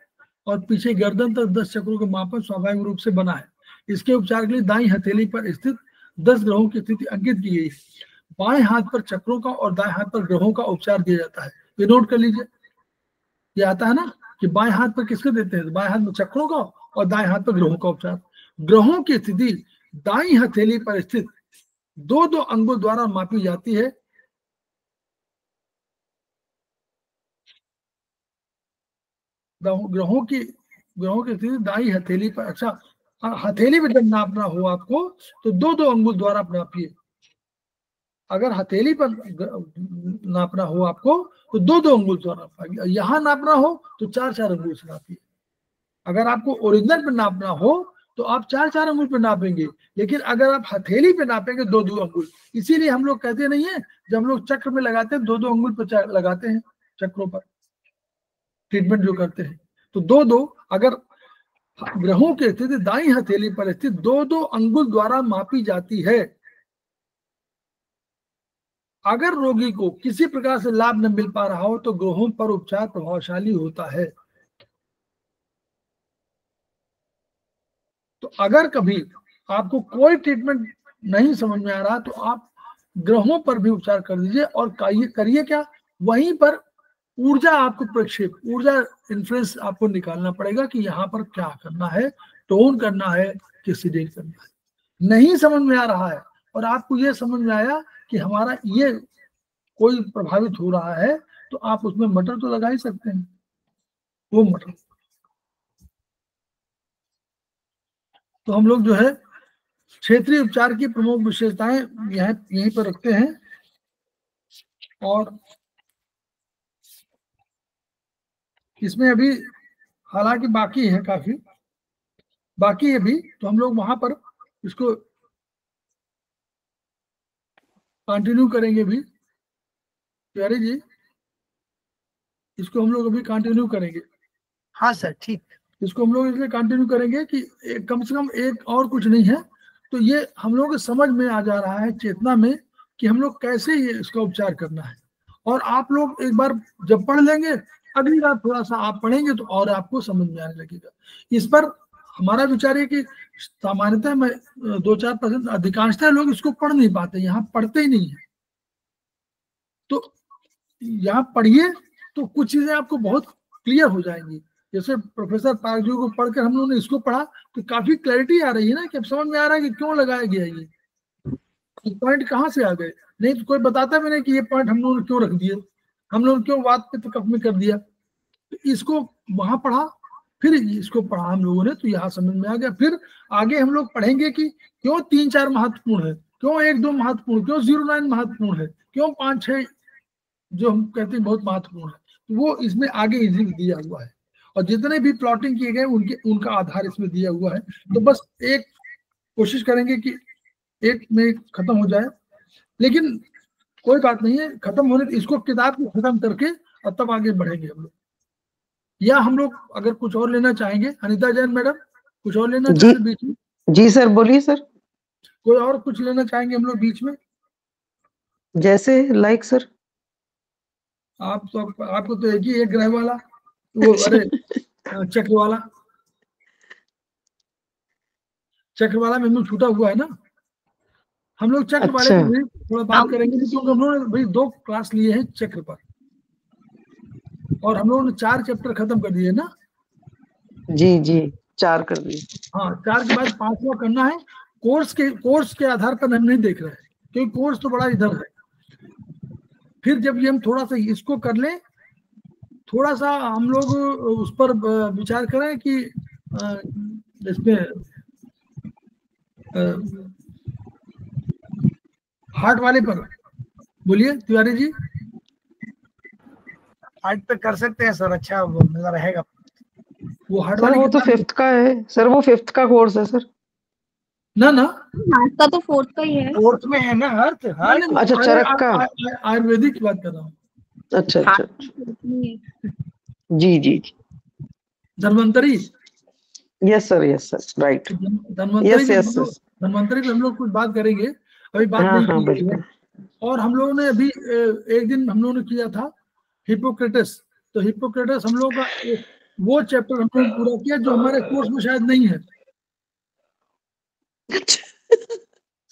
और पीछे गर्दन तक 10 चक्रों के मापन स्वाभाविक रूप से बना है। इसके उपचार के लिए दाईं हथेली पर स्थित 10 ग्रहों की स्थिति अंकित की गई। बाएं हाथ पर चक्रों का और दाएं हाथ पर ग्रहों का उपचार दिया जाता है। ये नोट कर लीजिए, ये आता है ना कि बाएं हाथ पर किसके देते हैं, बाएं हाथ में चक्रों का और दाएं हाथ पर ग्रहों का उपचार। ग्रहों की स्थिति दाईं हथेली पर स्थित 2 अंगुल द्वारा मापी जाती है। ग्रहों की स्थिति दाईं हथेली पर, अच्छा हथेली पे जब नापना हो आपको तो 2 अंगुल द्वारा आप नापिए। अगर हथेली पर नापना हो आपको तो 2 अंगुल द्वारा नापिए। यहाँ नापना हो तो 4 अंगुल से नापिए। अगर आपको ओरिजिनल पे नापना हो तो आप 4 अंगुल पे नापेंगे, लेकिन अगर आप हथेली पे नापेंगे 2 अंगुल। इसीलिए हम लोग कहते नहीं है, जब हम लोग चक्र में लगाते हैं 2 अंगुल पर लगाते हैं, चक्रों पर ट्रीटमेंट जो करते हैं तो 2 अगर ग्रहों की स्थिति दाईं हथेली पर स्थित 2 अंगुल द्वारा मापी जाती है। अगर रोगी को किसी प्रकार से लाभ न मिल पा रहा हो तो ग्रहों पर उपचार प्रभावशाली होता है। तो अगर कभी आपको कोई ट्रीटमेंट नहीं समझ में आ रहा तो आप ग्रहों पर भी उपचार कर दीजिए और करिए क्या, वहीं पर ऊर्जा आपको प्रक्षेप, ऊर्जा इन्फ्लुएंस आपको निकालना पड़ेगा कि यहाँ पर क्या करना है, टोन करना है कि सीडेट करना है। नहीं समझ में आ रहा है और आपको ये समझ में आया कि हमारा ये कोई प्रभावित हो रहा है, तो आप उसमें मटर तो लगा ही सकते हैं, वो मटर। तो हम लोग जो है क्षेत्रीय उपचार की प्रमुख विशेषताएं यहीं पर रखते हैं। और इसमें अभी हालांकि बाकी है, काफी बाकी है भी, तो हम लोग वहां पर इसको कंटिन्यू करेंगे भी। प्यारे जी, इसको हम लोग अभी कंटिन्यू करेंगे। हाँ सर, ठीक। इसको हम लोग इसलिए कंटिन्यू करेंगे कि कम से कम एक और कुछ नहीं है, तो ये हम लोग समझ में आ जा रहा है, चेतना में, कि हम लोग कैसे ये इसका उपचार करना है। और आप लोग एक बार जब पढ़ लेंगे, अगली बार थोड़ा सा आप पढ़ेंगे तो और आपको समझ में आने लगेगा। इस पर हमारा विचार है कि सामान्यतः मैं 2-4% अधिकांशतः लोग इसको पढ़ नहीं पाते, यहाँ पढ़ते ही नहीं है। तो यहाँ पढ़िए तो कुछ चीजें आपको बहुत क्लियर हो जाएंगी। जैसे प्रोफेसर पारजू को पढ़कर हम लोगों ने इसको पढ़ा तो काफी क्लैरिटी आ रही है ना, कि अब समझ में आ रहा है कि क्यों लगाया गया ये पॉइंट, कहाँ से आ गए। नहीं तो कोई बताता भी नहीं कि ये पॉइंट हम लोगों ने क्यों रख दिए, हम लोगों ने क्यों बात पे कफ में कर दिया। तो इसको वहां पढ़ा, फिर इसको पढ़ा हम लोगों ने, तो यहाँ समझ में आ गया। फिर आगे हम लोग पढ़ेंगे कि क्यों 3-4 महत्वपूर्ण है, क्यों 1-2 महत्वपूर्ण, क्यों 0-9 महत्वपूर्ण है, क्यों 5-6 जो हम कहते हैं बहुत महत्वपूर्ण है। तो वो इसमें आगे इजीली दिया हुआ है, और जितने भी प्लॉटिंग किए गए उनका आधार इसमें दिया हुआ है। तो बस एक कोशिश करेंगे कि एक में खत्म हो जाए, लेकिन कोई बात नहीं है, खत्म होने इसको किताब को खत्म करके और तब आगे बढ़ेंगे हम लोग। या हम लोग अगर कुछ और लेना चाहेंगे, अनिता जैन मैडम कुछ और लेना चाहेंगे बीच में? जी सर, बोलिए सर। कोई और कुछ लेना चाहेंगे हम लोग बीच में? जैसे लाइक सर। आप तो आपको तो एक ही एक ग्रह वाला वो, अरे चक्र वाला में छूटा हुआ है ना। हम लोग चक्र वाले अच्छा। पर भी थोड़ा बात करेंगे, क्योंकि हम लोगों ने भाई 2 क्लास लिए हैं चक्र पर, और हम लोगों ने 4 चैप्टर खत्म कर दिए ना। जी जी, 4 कर दिए। हाँ, 4 के बाद 5वां करना है। कोर्स के आधार पर हम नहीं देख रहे हैं, क्योंकि कोर्स तो बड़ा इधर है। फिर जब ये हम थोड़ा सा इसको कर लें, थोड़ा सा हम लोग उस पर विचार करें कि इसमें हार्ट वाले पर बोलिए तिवारी जी। हार्ट पे कर सकते हैं सर, अच्छा मतलब रहेगा। वो हार्ट सर वाले वो तो 5th का है सर, वो 5th का कोर्स है सर। ना हार्ट का तो 4th का ही है। 4th में है ना हार्ट? अच्छा, चरक का। आयुर्वेदिक की बात कर रहा हूँ। अच्छा अच्छा, जी जी जी, Dhanvantari. Yes sir, right. Dhanvantari yes पे यस यस, धन्वंतरी पे हम लोग कुछ बात करेंगे, अभी बात हाँ नहीं हाँ की है। बिल्कुल। और हम लोगों ने अभी एक दिन हम लोगों ने किया था हिपोक्रेटस। तो हिपोक्रेटस हम लोगों का वो चैप्टर हम लोग पूरा किया जो हमारे कोर्स में शायद नहीं है,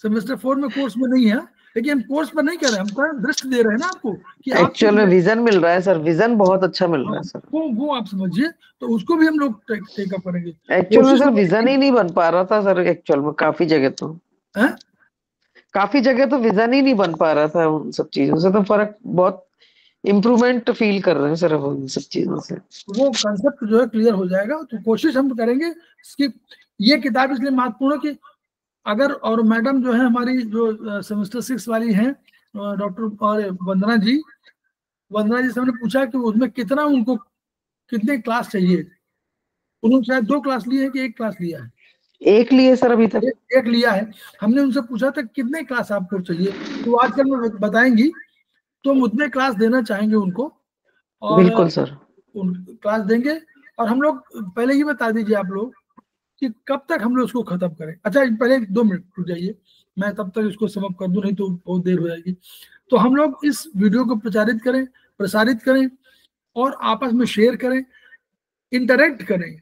सेमेस्टर 4 में कोर्स में नहीं है। लेकिन हम कोर्स पर नहीं कर रहे, हम दृष्टि दे रहे हैं ना आपको कि एक्चुअल में विजन मिल रहा है सर, विजन बहुत अच्छा मिल रहा है सर। वो आप समझिए, तो उसको भी हम लोग टेकअप करेंगे। एक्चुअल में सर विजन ही नहीं बन पा रहा था सर, एक्चुअल में काफी जगह तो विजन ही नहीं बन पा रहा था। उन सब चीजों से तो फर्क, बहुत इम्प्रूवमेंट फील कर रहे हैं सर अब उन सब चीजों से। वो कंसेप्ट जो है क्लियर हो जाएगा। तो कोशिश हम करेंगे इसकी। ये किताब इसलिए महत्वपूर्ण है कि अगर, और मैडम जो है हमारी जो सेमेस्टर 6 वाली हैं डॉक्टर और वंदना जी से हमने पूछा कि उसमें कितना उनको कितने क्लास चाहिए। उन्होंने शायद 2 क्लास लिए हैं कि 1 क्लास लिया है? एक लिए सर अभी तक। एक लिया है। हमने उनसे पूछा था कितने क्लास आपको चाहिए, तो आजकल में बताएंगी, तो हम उतने क्लास देना चाहेंगे उनको, और बिल्कुल सर, उन क्लास देंगे। और हम लोग पहले ही बता दीजिए आप लोग कि कब तक हम लोग उसको खत्म करें। अच्छा पहले 2 मिनट रुक जाइए, मैं तब तक इसको समाप्त कर दूं, नहीं तो बहुत देर हो जाएगी। तो हम लोग इस वीडियो को प्रसारित करें और आपस में शेयर करें, इंटरेक्ट करें,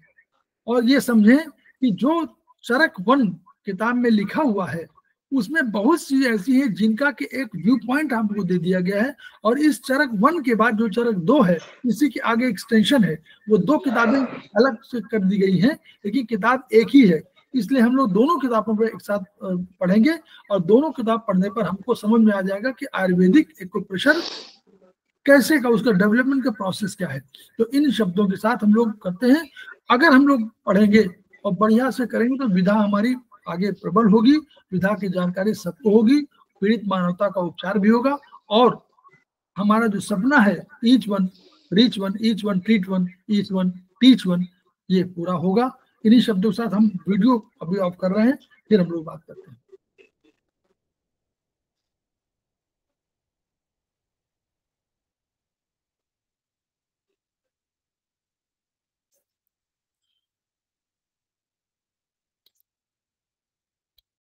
और ये समझें कि जो चरक 1 किताब में लिखा हुआ है उसमें बहुत सी ऐसी हैं जिनका कि एक व्यू पॉइंट हमको दे दिया गया है, और इस चरक 1 के बाद जो चरक 2 है, इसी के आगे एक्सटेंशन है, वो 2 किताबें अलग से कर दी गई हैं, लेकिन किताब एक ही है। इसलिए हम लोग दोनों किताबों को एक साथ पढ़ेंगे, और दोनों किताब पढ़ने पर हमको समझ में आ जाएगा कि आयुर्वेदिक एक्यूप्रेशर कैसे का, उसका डेवलपमेंट का प्रोसेस क्या है। तो इन शब्दों के साथ हम लोग करते हैं। अगर हम लोग पढ़ेंगे और बढ़िया से करेंगे तो विधा हमारी आगे प्रबल होगी, विधा की जानकारी सबको होगी, पीड़ित मानवता का उपचार भी होगा, और हमारा जो सपना है each one reach one, each one treat one, each one teach one, ये पूरा होगा। इन्हीं शब्दों के साथ हम वीडियो अभी ऑफ कर रहे हैं, फिर हम लोग बात करते हैं।